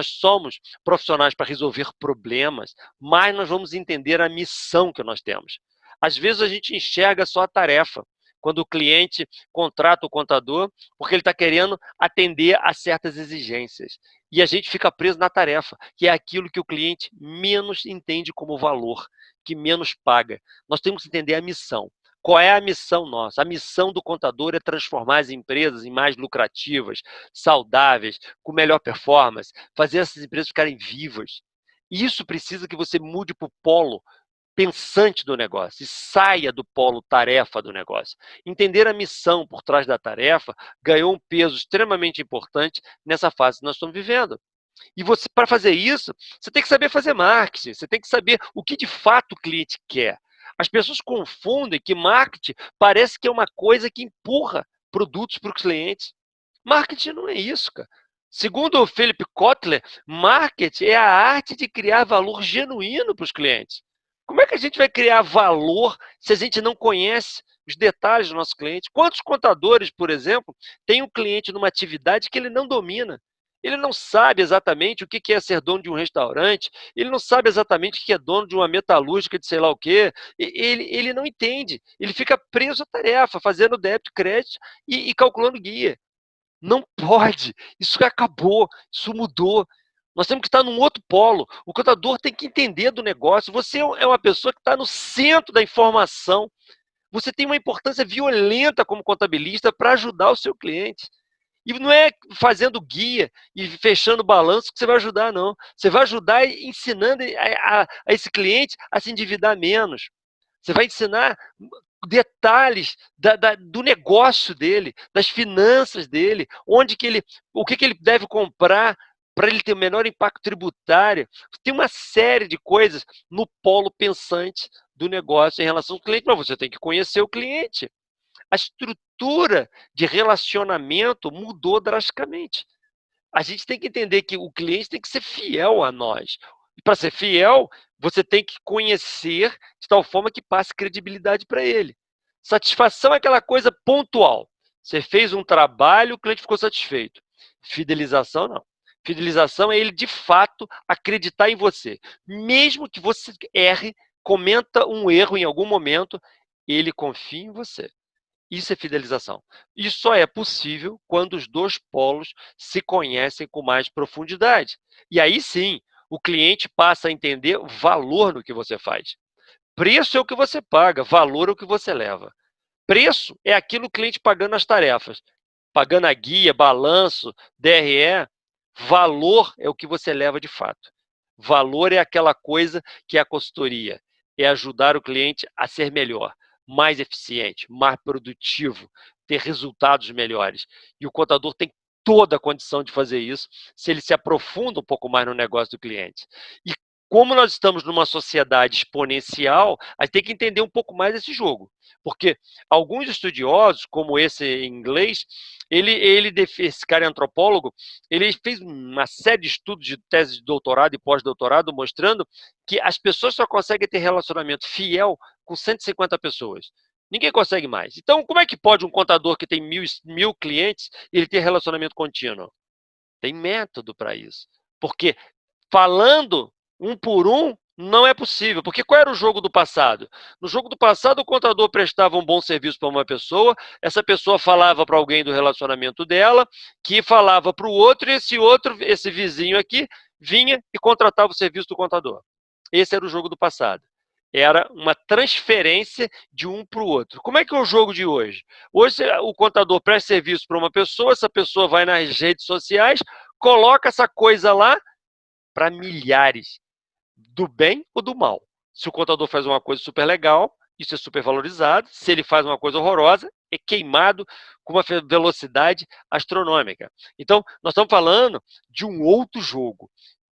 somos profissionais para resolver problemas, mais nós vamos entender a missão que nós temos. Às vezes a gente enxerga só a tarefa, quando o cliente contrata o contador, porque ele está querendo atender a certas exigências. E a gente fica preso na tarefa, que é aquilo que o cliente menos entende como valor, que menos paga. Nós temos que entender a missão. Qual é a missão nossa? A missão do contador é transformar as empresas em mais lucrativas, saudáveis, com melhor performance, fazer essas empresas ficarem vivas. E isso precisa que você mude para o polo pensante do negócio e saia do polo tarefa do negócio. Entender a missão por trás da tarefa ganhou um peso extremamente importante nessa fase que nós estamos vivendo. E você, para fazer isso, você tem que saber fazer marketing, você tem que saber o que de fato o cliente quer. As pessoas confundem que marketing parece que é uma coisa que empurra produtos para os clientes. Marketing não é isso, cara. Segundo o Philip Kotler, marketing é a arte de criar valor genuíno para os clientes. Como é que a gente vai criar valor se a gente não conhece os detalhes do nosso cliente? Quantos contadores, por exemplo, têm um cliente numa atividade que ele não domina? Ele não sabe exatamente o que é ser dono de um restaurante, ele não sabe exatamente o que é dono de uma metalúrgica de sei lá o quê, ele não entende, ele fica preso à tarefa, fazendo débito, crédito e calculando guia. Não pode, isso acabou, isso mudou. Nós temos que estar num outro polo. O contador tem que entender do negócio. Você é uma pessoa que está no centro da informação. Você tem uma importância violenta como contabilista para ajudar o seu cliente. E não é fazendo guia e fechando balanço que você vai ajudar, não. Você vai ajudar ensinando a esse cliente a se endividar menos. Você vai ensinar detalhes do negócio dele, das finanças dele, onde que ele, o que ele deve comprar para ele ter o menor impacto tributário. Tem uma série de coisas no polo pensante do negócio em relação ao cliente, mas você tem que conhecer o cliente. A estrutura de relacionamento mudou drasticamente. A gente tem que entender que o cliente tem que ser fiel a nós. E para ser fiel, você tem que conhecer de tal forma que passe credibilidade para ele. Satisfação é aquela coisa pontual. Você fez um trabalho, o cliente ficou satisfeito. Fidelização, não. Fidelização é ele, de fato, acreditar em você. Mesmo que você erre, cometa um erro em algum momento, ele confia em você. Isso é fidelização. Isso só é possível quando os dois polos se conhecem com mais profundidade. E aí sim, o cliente passa a entender o valor no que você faz. Preço é o que você paga, valor é o que você leva. Preço é aquilo que o cliente pagando as tarefas, pagando a guia, balanço, DRE. Valor é o que você leva de fato. Valor é aquela coisa que é a consultoria, é ajudar o cliente a ser melhor, mais eficiente, mais produtivo, ter resultados melhores. E o contador tem toda a condição de fazer isso se ele se aprofunda um pouco mais no negócio do cliente. E como nós estamos numa sociedade exponencial, a gente tem que entender um pouco mais esse jogo. Porque alguns estudiosos, como esse em inglês, esse cara é antropólogo, ele fez uma série de estudos de tese de doutorado e pós-doutorado mostrando que as pessoas só conseguem ter relacionamento fiel com 150 pessoas. Ninguém consegue mais. Então, como é que pode um contador que tem mil clientes ele ter relacionamento contínuo? Tem método para isso. Porque falando um por um, não é possível. Porque qual era o jogo do passado? No jogo do passado, o contador prestava um bom serviço para uma pessoa, essa pessoa falava para alguém do relacionamento dela, que falava para o outro, e esse vizinho aqui, vinha e contratava o serviço do contador. Esse era o jogo do passado. Era uma transferência de um para o outro. Como é que é o jogo de hoje? Hoje o contador presta serviço para uma pessoa, essa pessoa vai nas redes sociais, coloca essa coisa lá para milhares, do bem ou do mal. Se o contador faz uma coisa super legal, isso é super valorizado. Se ele faz uma coisa horrorosa, é queimado com uma velocidade astronômica. Então, nós estamos falando de um outro jogo.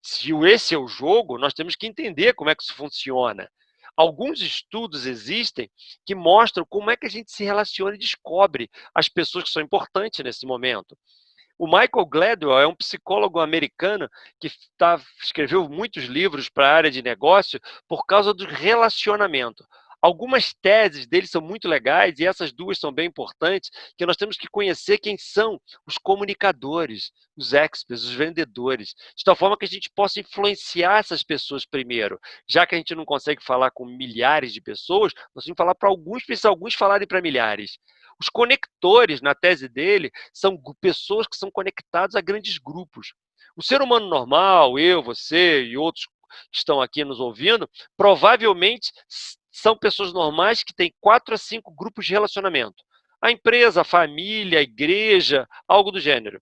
Se esse é o jogo, nós temos que entender como é que isso funciona. Alguns estudos existem que mostram como é que a gente se relaciona e descobre as pessoas que são importantes nesse momento. O Michael Gladwell é um psicólogo americano que escreveu muitos livros para a área de negócio por causa do relacionamento. Algumas teses dele são muito legais, e essas duas são bem importantes, que nós temos que conhecer quem são os comunicadores, os experts, os vendedores, de tal forma que a gente possa influenciar essas pessoas primeiro. Já que a gente não consegue falar com milhares de pessoas, nós temos que falar para alguns, precisa alguns falarem para milhares. Os conectores, na tese dele, são pessoas que são conectadas a grandes grupos. O ser humano normal, eu, você e outros que estão aqui nos ouvindo, provavelmente são pessoas normais que têm 4 a 5 grupos de relacionamento. A empresa, a família, a igreja, algo do gênero.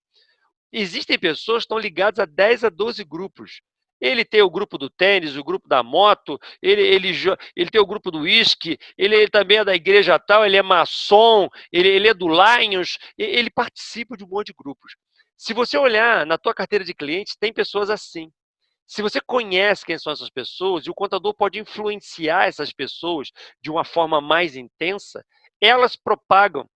Existem pessoas que estão ligadas a 10 a 12 grupos. Ele tem o grupo do tênis, o grupo da moto, ele tem o grupo do uísque, ele também é da igreja tal, ele é maçom, ele é do Lions, ele participa de um monte de grupos. Se você olhar na tua carteira de clientes, tem pessoas assim. Se você conhece quem são essas pessoas, e o contador pode influenciar essas pessoas de uma forma mais intensa, elas propagam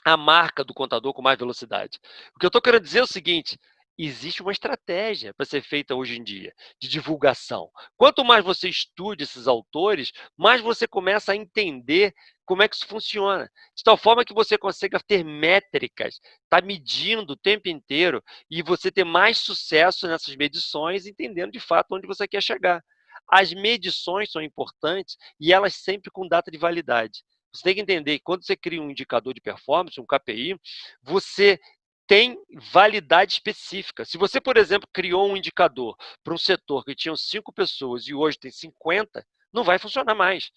a marca do contador com mais velocidade. O que eu estou querendo dizer é o seguinte: existe uma estratégia para ser feita hoje em dia de divulgação. Quanto mais você estude esses autores, mais você começa a entender como é que isso funciona. De tal forma que você consiga ter métricas, tá medindo o tempo inteiro e você ter mais sucesso nessas medições, entendendo de fato onde você quer chegar. As medições são importantes e elas sempre com data de validade. Você tem que entender que quando você cria um indicador de performance, um KPI, você tem validade específica. Se você, por exemplo, criou um indicador para um setor que tinha 5 pessoas e hoje tem 50, não vai funcionar mais.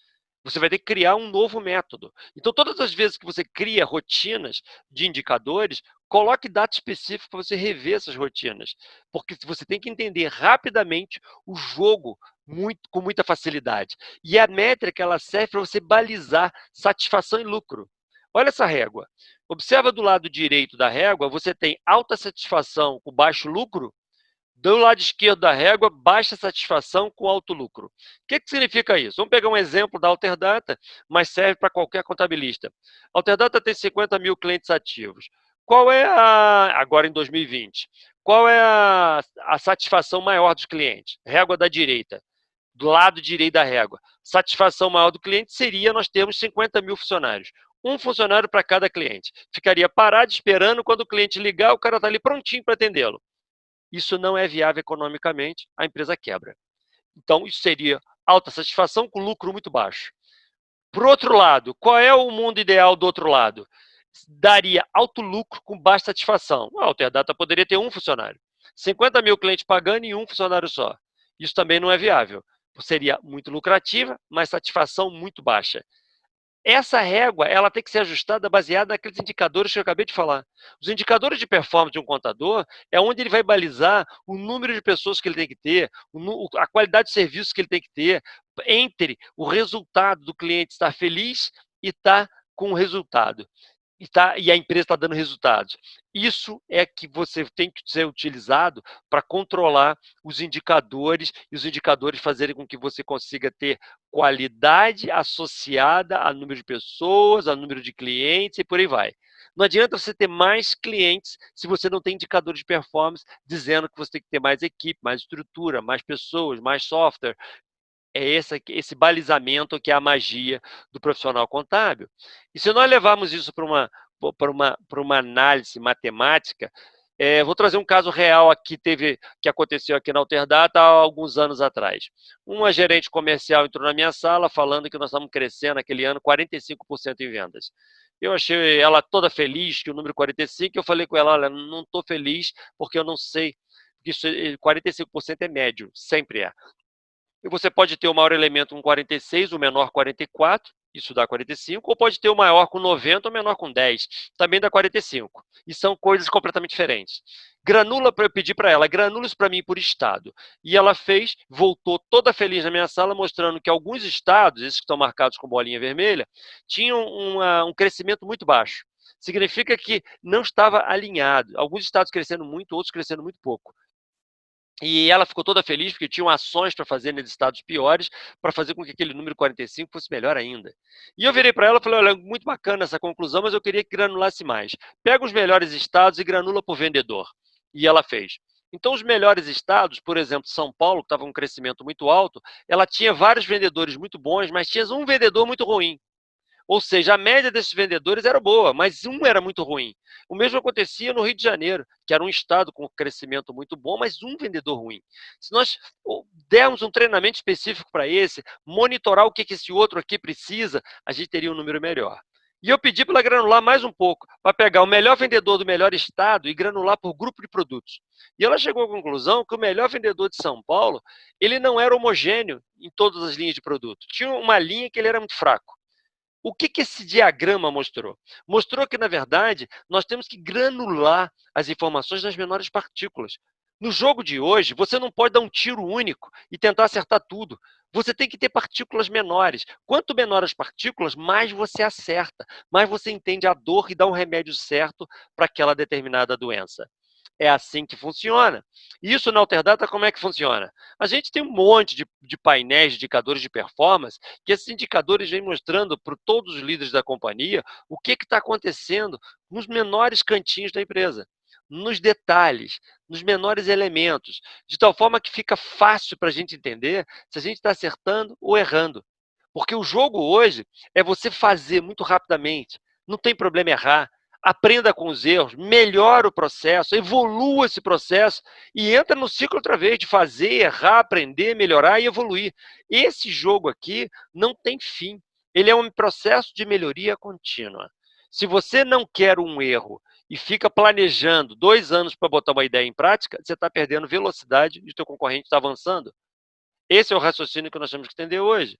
Você vai ter que criar um novo método. Então, todas as vezes que você cria rotinas de indicadores, coloque data específica para você rever essas rotinas. Porque você tem que entender rapidamente o jogo com muita facilidade. E a métrica ela serve para você balizar satisfação e lucro. Olha essa régua. Observa do lado direito da régua, você tem alta satisfação com baixo lucro. Do lado esquerdo da régua, baixa satisfação com alto lucro. O que significa isso? Vamos pegar um exemplo da Alterdata, mas serve para qualquer contabilista. A Alterdata tem 50 mil clientes ativos. Qual é agora em 2020, qual é a satisfação maior dos clientes? Régua da direita, do lado direito da régua. Satisfação maior do cliente seria nós termos 50 mil funcionários. Um funcionário para cada cliente. Ficaria parado esperando quando o cliente ligar, o cara está ali prontinho para atendê-lo. Isso não é viável economicamente, a empresa quebra. Então, isso seria alta satisfação com lucro muito baixo. Por outro lado, qual é o mundo ideal do outro lado? Daria alto lucro com baixa satisfação. A Alterdata poderia ter um funcionário. 50 mil clientes pagando e um funcionário só. Isso também não é viável. Seria muito lucrativa, mas satisfação muito baixa. Essa régua ela tem que ser ajustada baseada naqueles indicadores que eu acabei de falar. Os indicadores de performance de um contador é onde ele vai balizar o número de pessoas que ele tem que ter, a qualidade de serviços que ele tem que ter, entre o resultado do cliente estar feliz e estar com o resultado e a empresa está dando resultados. Isso é que você tem que ser utilizado para controlar os indicadores e os indicadores fazerem com que você consiga ter qualidade associada a número de pessoas, a número de clientes e por aí vai. Não adianta você ter mais clientes se você não tem indicadores de performance dizendo que você tem que ter mais equipe, mais estrutura, mais pessoas, mais software. É esse balizamento que é a magia do profissional contábil. E se nós levarmos isso para uma análise matemática, vou trazer um caso real que aconteceu aqui na Alterdata há alguns anos atrás. Uma gerente comercial entrou na minha sala falando que nós estamos crescendo aquele ano 45% em vendas. Eu achei ela toda feliz, que o número 45, eu falei com ela, olha, não estou feliz porque eu não sei, porque 45% é médio, sempre é. E você pode ter o maior elemento com 46, o menor 44, isso dá 45, ou pode ter o maior com 90, o menor com 10, também dá 45. E são coisas completamente diferentes. Granula, eu pedi para ela, granula isso para mim por estado. E ela fez, voltou toda feliz na minha sala, mostrando que alguns estados, esses que estão marcados com bolinha vermelha, tinham um crescimento muito baixo. Significa que não estava alinhado. Alguns estados crescendo muito, outros crescendo muito pouco. E ela ficou toda feliz porque tinham ações para fazer nos estados piores, para fazer com que aquele número 45 fosse melhor ainda. E eu virei para ela e falei, olha, muito bacana essa conclusão, mas eu queria que granulasse mais. Pega os melhores estados e granula por vendedor. E ela fez. Então, os melhores estados, por exemplo, São Paulo, que estava com um crescimento muito alto, ela tinha vários vendedores muito bons, mas tinha um vendedor muito ruim. Ou seja, a média desses vendedores era boa, mas um era muito ruim. O mesmo acontecia no Rio de Janeiro, que era um estado com crescimento muito bom, mas um vendedor ruim. Se nós dermos um treinamento específico para esse, monitorar o que esse outro aqui precisa, a gente teria um número melhor. E eu pedi para ela granular mais um pouco, para pegar o melhor vendedor do melhor estado e granular por grupo de produtos. E ela chegou à conclusão que o melhor vendedor de São Paulo, ele não era homogêneo em todas as linhas de produto. Tinha uma linha que ele era muito fraco. O que esse diagrama mostrou? Mostrou que, na verdade, nós temos que granular as informações nas menores partículas. No jogo de hoje, você não pode dar um tiro único e tentar acertar tudo. Você tem que ter partículas menores. Quanto menores as partículas, mais você acerta, mais você entende a dor e dá um remédio certo para aquela determinada doença. É assim que funciona. Isso na Alterdata, como é que funciona? A gente tem um monte de painéis de indicadores de performance, que esses indicadores vêm mostrando para todos os líderes da companhia o que está acontecendo nos menores cantinhos da empresa, nos detalhes, nos menores elementos, de tal forma que fica fácil para a gente entender se a gente está acertando ou errando. Porque o jogo hoje é você fazer muito rapidamente, não tem problema errar, aprenda com os erros, melhore o processo, evolua esse processo e entra no ciclo outra vez de fazer, errar, aprender, melhorar e evoluir. Esse jogo aqui não tem fim. Ele é um processo de melhoria contínua. Se você não quer um erro e fica planejando 2 anos para botar uma ideia em prática, você está perdendo velocidade e o teu concorrente está avançando. Esse é o raciocínio que nós temos que entender hoje.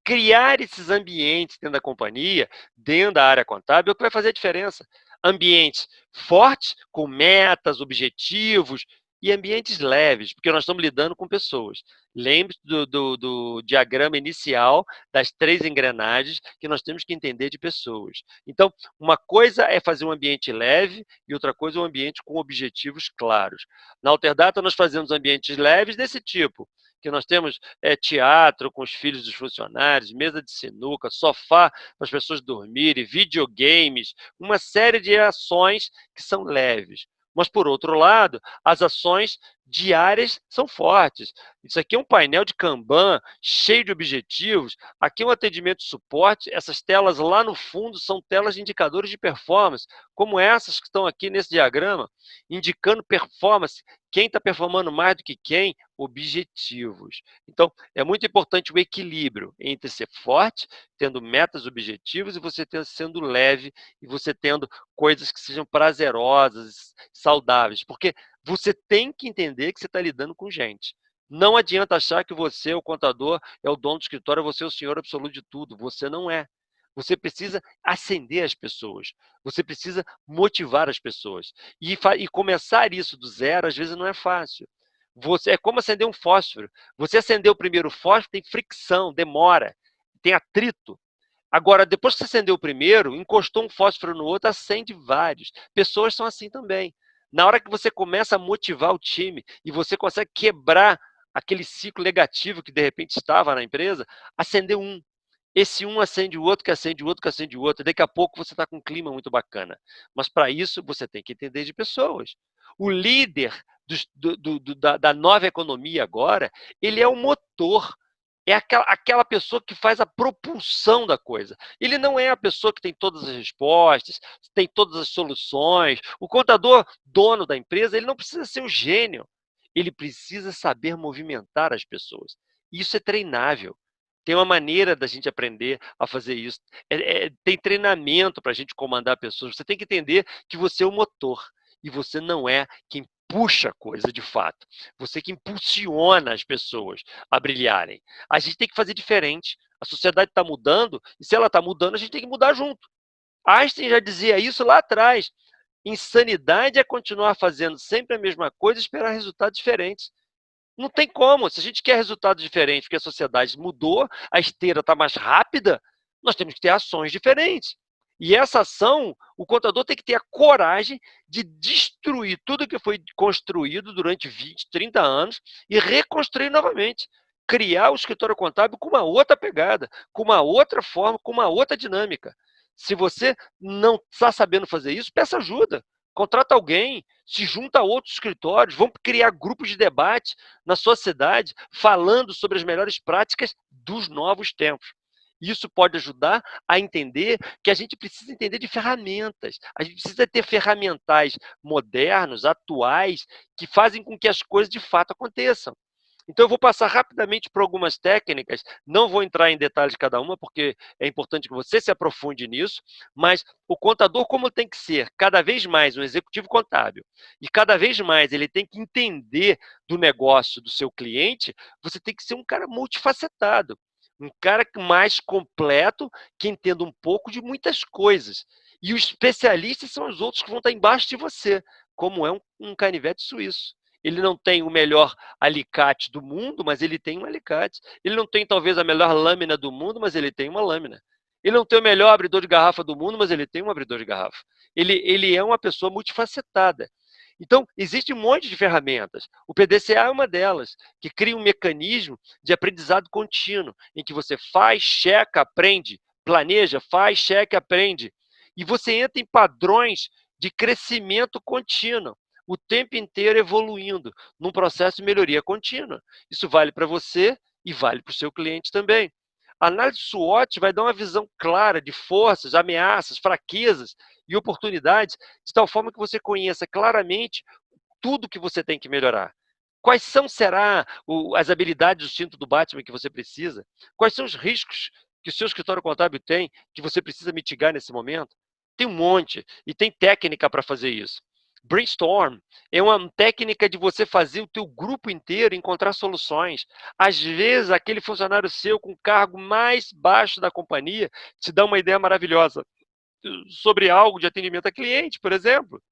Criar esses ambientes dentro da companhia, dentro da área contábil, é o que vai fazer a diferença. Ambientes fortes, com metas, objetivos, e ambientes leves, porque nós estamos lidando com pessoas. Lembre-se do diagrama inicial das 3 engrenagens que nós temos que entender de pessoas. Então, uma coisa é fazer um ambiente leve e outra coisa é um ambiente com objetivos claros. Na Alterdata, nós fazemos ambientes leves desse tipo, que nós temos teatro com os filhos dos funcionários, mesa de sinuca, sofá para as pessoas dormirem, videogames, uma série de ações que são leves. Mas, por outro lado, as ações diárias são fortes. Isso aqui é um painel de Kanban, cheio de objetivos. Aqui é um atendimento de suporte. Essas telas lá no fundo são telas de indicadores de performance, como essas que estão aqui nesse diagrama, indicando performance. Quem está performando mais do que quem? Objetivos. Então, é muito importante o equilíbrio entre ser forte, tendo metas, objetivos, e você sendo leve, e você tendo coisas que sejam prazerosas, saudáveis. Porque você tem que entender que você está lidando com gente. Não adianta achar que você, o contador, é o dono do escritório, você é o senhor absoluto de tudo. Você não é. Você precisa acender as pessoas. Você precisa motivar as pessoas. E começar isso do zero, às vezes, não é fácil. É como acender um fósforo. Você acendeu o primeiro fósforo, tem fricção, demora, tem atrito. Agora, depois que você acendeu o primeiro, encostou um fósforo no outro, acende vários. Pessoas são assim também. Na hora que você começa a motivar o time e você consegue quebrar aquele ciclo negativo que de repente estava na empresa, acendeu um. Esse um acende o outro, que acende o outro, que acende o outro. Daqui a pouco você está com um clima muito bacana. Mas para isso você tem que entender de pessoas. O líder da nova economia agora, ele é o motor. É aquela pessoa que faz a propulsão da coisa. Ele não é a pessoa que tem todas as respostas, tem todas as soluções. O contador, dono da empresa, ele não precisa ser um gênio. Ele precisa saber movimentar as pessoas. Isso é treinável. Tem uma maneira da gente aprender a fazer isso. Tem treinamento para a gente comandar pessoas. Você tem que entender que você é o motor e você não é quem puxa a coisa de fato. Você que impulsiona as pessoas a brilharem. A gente tem que fazer diferente. A sociedade está mudando e se ela está mudando, a gente tem que mudar junto. Einstein já dizia isso lá atrás. Insanidade é continuar fazendo sempre a mesma coisa e esperar resultados diferentes. Não tem como. Se a gente quer resultados diferentes, porque a sociedade mudou, a esteira está mais rápida, nós temos que ter ações diferentes. E essa ação, o contador tem que ter a coragem de destruir tudo que foi construído durante 20, 30 anos e reconstruir novamente. Criar o escritório contábil com uma outra pegada, com uma outra forma, com uma outra dinâmica. Se você não está sabendo fazer isso, peça ajuda. Contrata alguém, se junta a outros escritórios, vão criar grupos de debate na sua cidade, falando sobre as melhores práticas dos novos tempos. Isso pode ajudar a entender que a gente precisa entender de ferramentas. A gente precisa ter ferramentais modernos, atuais, que fazem com que as coisas de fato aconteçam. Então, eu vou passar rapidamente por algumas técnicas, não vou entrar em detalhes de cada uma, porque é importante que você se aprofunde nisso, mas o contador, como tem que ser cada vez mais um executivo contábil, e cada vez mais ele tem que entender do negócio do seu cliente, você tem que ser um cara multifacetado, um cara mais completo, que entenda um pouco de muitas coisas. E os especialistas são os outros que vão estar embaixo de você, como é um canivete suíço. Ele não tem o melhor alicate do mundo, mas ele tem um alicate. Ele não tem, talvez, a melhor lâmina do mundo, mas ele tem uma lâmina. Ele não tem o melhor abridor de garrafa do mundo, mas ele tem um abridor de garrafa. Ele é uma pessoa multifacetada. Então, existe um monte de ferramentas. O PDCA é uma delas, que cria um mecanismo de aprendizado contínuo, em que você faz, checa, aprende, planeja, faz, checa, aprende. E você entra em padrões de crescimento contínuo, o tempo inteiro evoluindo, num processo de melhoria contínua. Isso vale para você e vale para o seu cliente também. A análise SWOT vai dar uma visão clara de forças, ameaças, fraquezas e oportunidades, de tal forma que você conheça claramente tudo que você tem que melhorar. Quais será as habilidades do cinto do Batman que você precisa? Quais são os riscos que o seu escritório contábil tem que você precisa mitigar nesse momento? Tem um monte, e tem técnica para fazer isso. Brainstorm é uma técnica de você fazer o teu grupo inteiro encontrar soluções. Às vezes, aquele funcionário seu com o cargo mais baixo da companhia te dá uma ideia maravilhosa sobre algo de atendimento a cliente, por exemplo.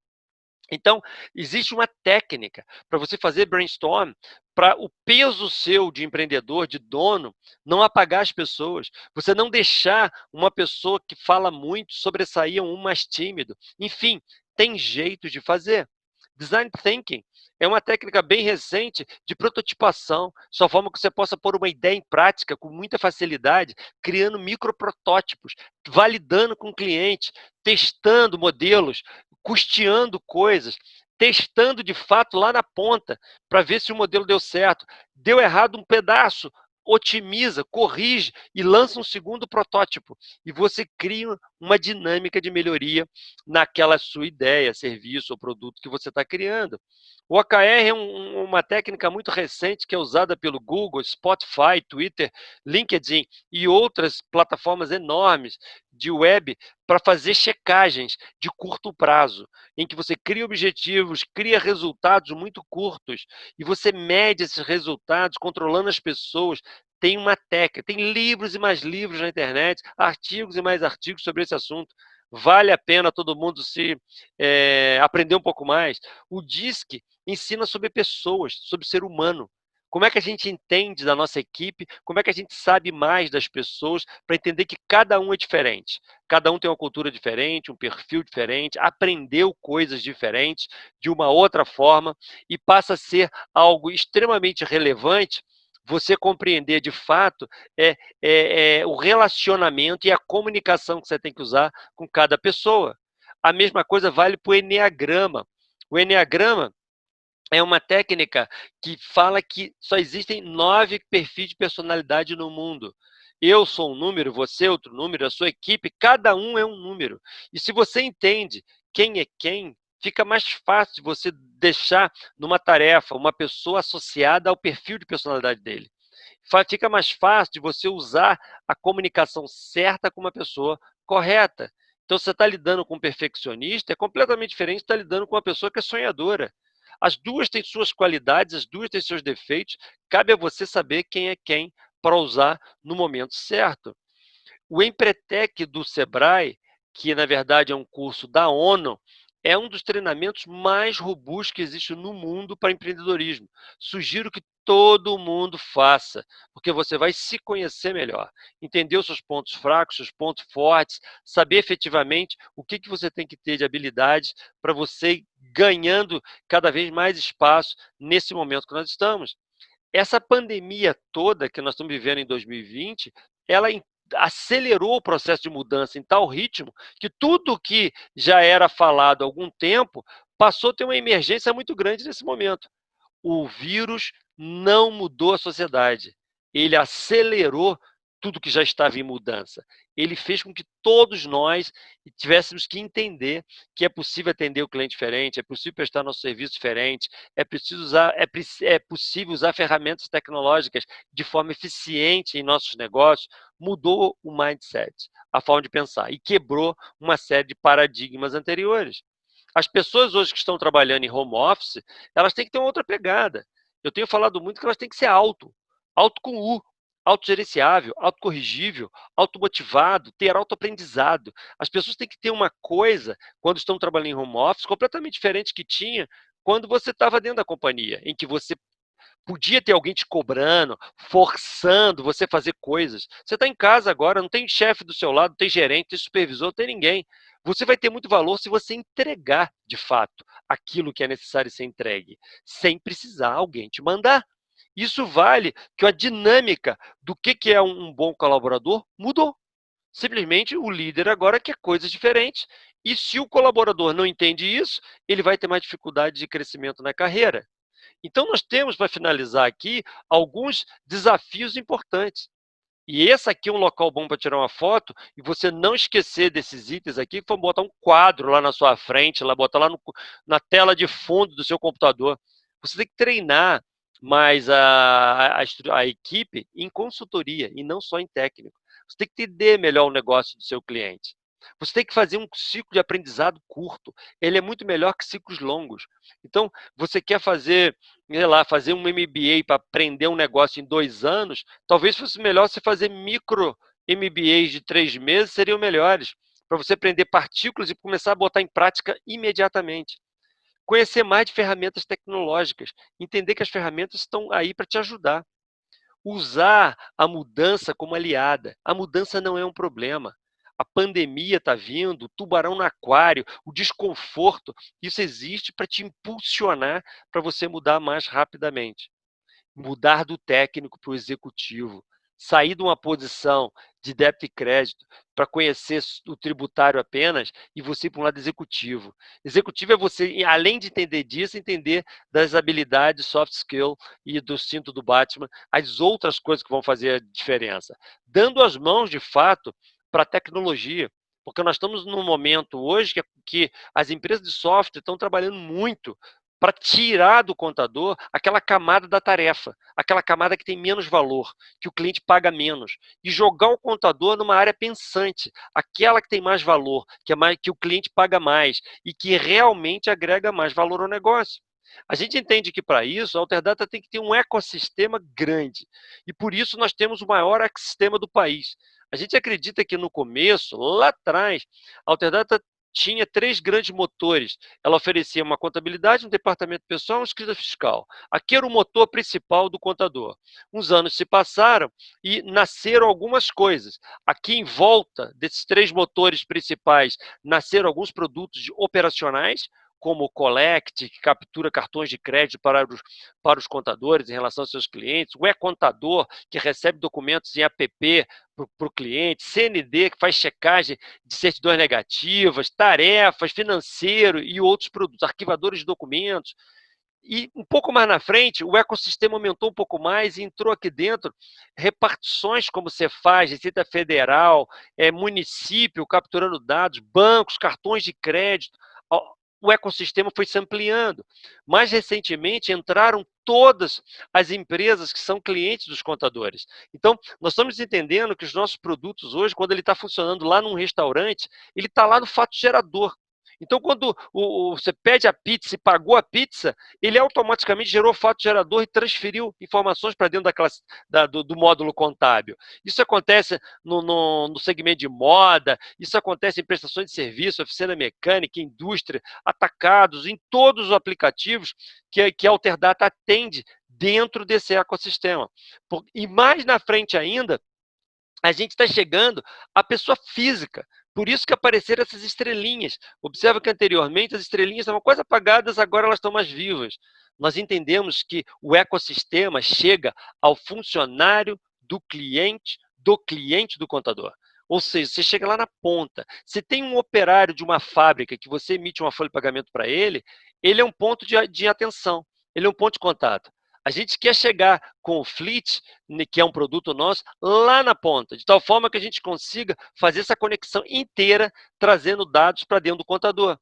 Então, existe uma técnica para você fazer brainstorm, para o peso seu de empreendedor, de dono, não apagar as pessoas. Você não deixar uma pessoa que fala muito sobressair um mais tímido. Enfim, tem jeito de fazer. Design thinking é uma técnica bem recente de prototipação, só forma que você possa pôr uma ideia em prática com muita facilidade, criando microprotótipos, validando com o cliente, testando modelos, custeando coisas, testando de fato lá na ponta, para ver se o modelo deu certo. Deu errado um pedaço, otimiza, corrige e lança um segundo protótipo. E você cria uma dinâmica de melhoria naquela sua ideia, serviço ou produto que você está criando. O OKR é uma técnica muito recente que é usada pelo Google, Spotify, Twitter, LinkedIn e outras plataformas enormes de web para fazer checagens de curto prazo, em que você cria objetivos, cria resultados muito curtos e você mede esses resultados controlando as pessoas. Tem uma técnica, tem livros e mais livros na internet, artigos e mais artigos sobre esse assunto. Vale a pena todo mundo se aprender um pouco mais. O DISC ensina sobre pessoas, sobre ser humano. Como é que a gente entende da nossa equipe, como é que a gente sabe mais das pessoas para entender que cada um é diferente. Cada um tem uma cultura diferente, um perfil diferente, aprendeu coisas diferentes de uma outra forma e passa a ser algo extremamente relevante você compreender de fato o relacionamento e a comunicação que você tem que usar com cada pessoa. A mesma coisa vale para o Enneagrama. O Enneagrama é uma técnica que fala que só existem 9 perfis de personalidade no mundo. Eu sou um número, você é outro número, a sua equipe, cada um é um número. E se você entende quem é quem, fica mais fácil de você deixar numa tarefa uma pessoa associada ao perfil de personalidade dele. Fica mais fácil de você usar a comunicação certa com uma pessoa correta. Então, você está lidando com um perfeccionista, é completamente diferente de estar lidando com uma pessoa que é sonhadora. As duas têm suas qualidades, as duas têm seus defeitos, cabe a você saber quem é quem para usar no momento certo. O Empretec do Sebrae, que na verdade é um curso da ONU, é um dos treinamentos mais robustos que existe no mundo para empreendedorismo. Sugiro que todo mundo faça, porque você vai se conhecer melhor, entender os seus pontos fracos, seus pontos fortes, saber efetivamente o que você tem que ter de habilidades para você ir ganhando cada vez mais espaço nesse momento que nós estamos. Essa pandemia toda que nós estamos vivendo em 2020, ela acelerou o processo de mudança em tal ritmo que tudo que já era falado há algum tempo passou a ter uma emergência muito grande nesse momento. O vírus não mudou a sociedade, ele acelerou tudo que já estava em mudança. Ele fez com que todos nós tivéssemos que entender que é possível atender o cliente diferente, é possível prestar nosso serviço diferente, é possível usar ferramentas tecnológicas de forma eficiente em nossos negócios. Mudou o mindset, a forma de pensar, e quebrou uma série de paradigmas anteriores. As pessoas hoje que estão trabalhando em home office, elas têm que ter uma outra pegada. Eu tenho falado muito que elas têm que ser auto com U, autogerenciável, autocorrigível, automotivado, ter autoaprendizado. As pessoas têm que ter uma coisa, quando estão trabalhando em home office, completamente diferente que tinha quando você estava dentro da companhia, em que você podia ter alguém te cobrando, forçando você a fazer coisas. Você está em casa agora, não tem chefe do seu lado, não tem gerente, não tem supervisor, não tem ninguém. Você vai ter muito valor se você entregar, de fato, aquilo que é necessário ser entregue, sem precisar alguém te mandar. Isso vale que a dinâmica do que é um bom colaborador mudou. Simplesmente o líder agora quer coisas diferentes. E se o colaborador não entende isso, ele vai ter mais dificuldade de crescimento na carreira. Então, nós temos, para finalizar aqui, alguns desafios importantes. E esse aqui é um local bom para tirar uma foto e você não esquecer desses itens aqui, que vão botar um quadro lá na sua frente, lá, botar lá na tela de fundo do seu computador. Você tem que treinar mais a equipe em consultoria e não só em técnico. Você tem que entender melhor o negócio do seu cliente. Você tem que fazer um ciclo de aprendizado curto. Ele é muito melhor que ciclos longos. Então, você quer fazer, sei lá, fazer um MBA para aprender um negócio em 2 anos, talvez fosse melhor você fazer micro MBAs de 3 meses, seriam melhores, para você aprender partículas e começar a botar em prática imediatamente. Conhecer mais de ferramentas tecnológicas, entender que as ferramentas estão aí para te ajudar. Usar a mudança como aliada. A mudança não é um problema. A pandemia está vindo, o tubarão no aquário, o desconforto, isso existe para te impulsionar para você mudar mais rapidamente. Mudar do técnico para o executivo, sair de uma posição de débito e crédito para conhecer o tributário apenas e você ir para um lado executivo. Executivo é você, além de entender disso, entender das habilidades, soft skill e do cinto do Batman, as outras coisas que vão fazer a diferença. Dando as mãos, de fato, para a tecnologia. Porque nós estamos num momento hoje que as empresas de software estão trabalhando muito para tirar do contador aquela camada da tarefa, aquela camada que tem menos valor, que o cliente paga menos, e jogar o contador numa área pensante, aquela que tem mais valor, que o cliente paga mais e que realmente agrega mais valor ao negócio. A gente entende que, para isso, a Alterdata tem que ter um ecossistema grande. E, por isso, nós temos o maior ecossistema do país. A gente acredita que, no começo, lá atrás, a Alterdata tinha 3 grandes motores. Ela oferecia uma contabilidade, um departamento pessoal e uma escrita fiscal. Aqui era o motor principal do contador. Uns anos se passaram e nasceram algumas coisas. Aqui em volta desses 3 motores principais, nasceram alguns produtos operacionais, como o Collect, que captura cartões de crédito para os contadores em relação aos seus clientes, o e-contador, que recebe documentos em app para o cliente, CND, que faz checagem de certidões negativas, tarefas, financeiro e outros produtos, arquivadores de documentos. E um pouco mais na frente, o ecossistema aumentou um pouco mais e entrou aqui dentro repartições como Cefaz, Receita Federal, município capturando dados, bancos, cartões de crédito. O ecossistema foi se ampliando. Mais recentemente, entraram todas as empresas que são clientes dos contadores. Então, nós estamos entendendo que os nossos produtos hoje, quando ele está funcionando lá num restaurante, ele está lá no fato gerador. Então, quando você pede a pizza e pagou a pizza, ele automaticamente gerou o fato gerador e transferiu informações para dentro do módulo contábil. Isso acontece no segmento de moda, isso acontece em prestações de serviço, oficina mecânica, indústria, atacados, em todos os aplicativos que a Alterdata atende dentro desse ecossistema. E mais na frente ainda, a gente está chegando à pessoa física. Por isso que apareceram essas estrelinhas. Observa que anteriormente as estrelinhas estavam quase apagadas, agora elas estão mais vivas. Nós entendemos que o ecossistema chega ao funcionário do cliente do cliente do contador. Ou seja, você chega lá na ponta. Se tem um operário de uma fábrica que você emite uma folha de pagamento para ele é um ponto de atenção, ele é um ponto de contato. A gente quer chegar com o Fleet, que é um produto nosso, lá na ponta, de tal forma que a gente consiga fazer essa conexão inteira, trazendo dados para dentro do contador.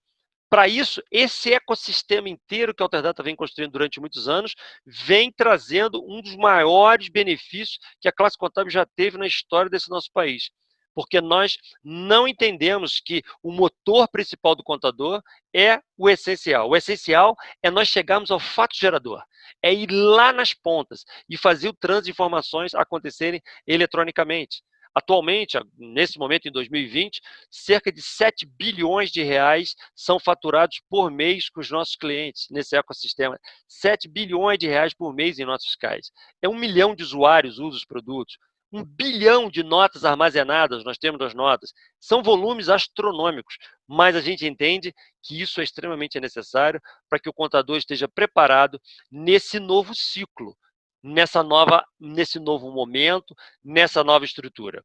Para isso, esse ecossistema inteiro que a Alterdata vem construindo durante muitos anos, vem trazendo um dos maiores benefícios que a classe contábil já teve na história desse nosso país. Porque nós não entendemos que o motor principal do contador é o essencial. O essencial é nós chegarmos ao fato gerador, é ir lá nas pontas e fazer o trânsito de informações acontecerem eletronicamente. Atualmente, nesse momento, em 2020, cerca de 7 bilhões de reais são faturados por mês com os nossos clientes nesse ecossistema. 7 bilhões de reais por mês em notas fiscais. É 1 milhão de usuários usam os produtos. 1 bilhão de notas armazenadas nós temos nas notas. São volumes astronômicos, mas a gente entende que isso é extremamente necessário para que o contador esteja preparado nesse novo ciclo, nesse novo momento, nessa nova estrutura.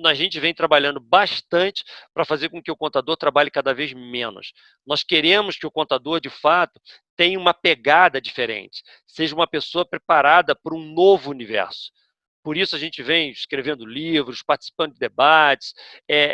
A gente vem trabalhando bastante para fazer com que o contador trabalhe cada vez menos. Nós queremos que o contador, de fato, tenha uma pegada diferente, seja uma pessoa preparada para um novo universo. Por isso a gente vem escrevendo livros, participando de debates.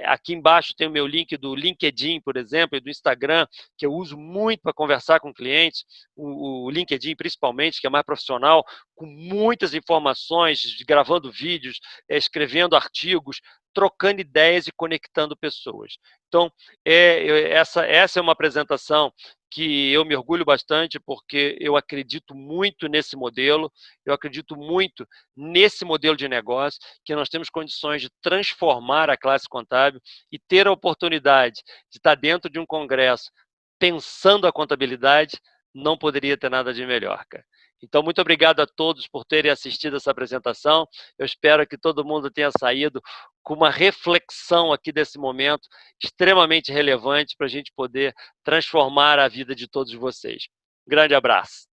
Aqui embaixo tem o meu link do LinkedIn, por exemplo, e do Instagram, que eu uso muito para conversar com clientes. O LinkedIn, principalmente, que é mais profissional, com muitas informações, gravando vídeos, escrevendo artigos, trocando ideias e conectando pessoas. Então, essa é uma apresentação que eu me orgulho bastante, porque eu acredito muito nesse modelo, eu acredito muito nesse modelo de negócio, que nós temos condições de transformar a classe contábil e ter a oportunidade de estar dentro de um congresso pensando a contabilidade, não poderia ter nada de melhor, cara. Então, muito obrigado a todos por terem assistido essa apresentação. Eu espero que todo mundo tenha saído com uma reflexão aqui desse momento extremamente relevante para a gente poder transformar a vida de todos vocês. Grande abraço.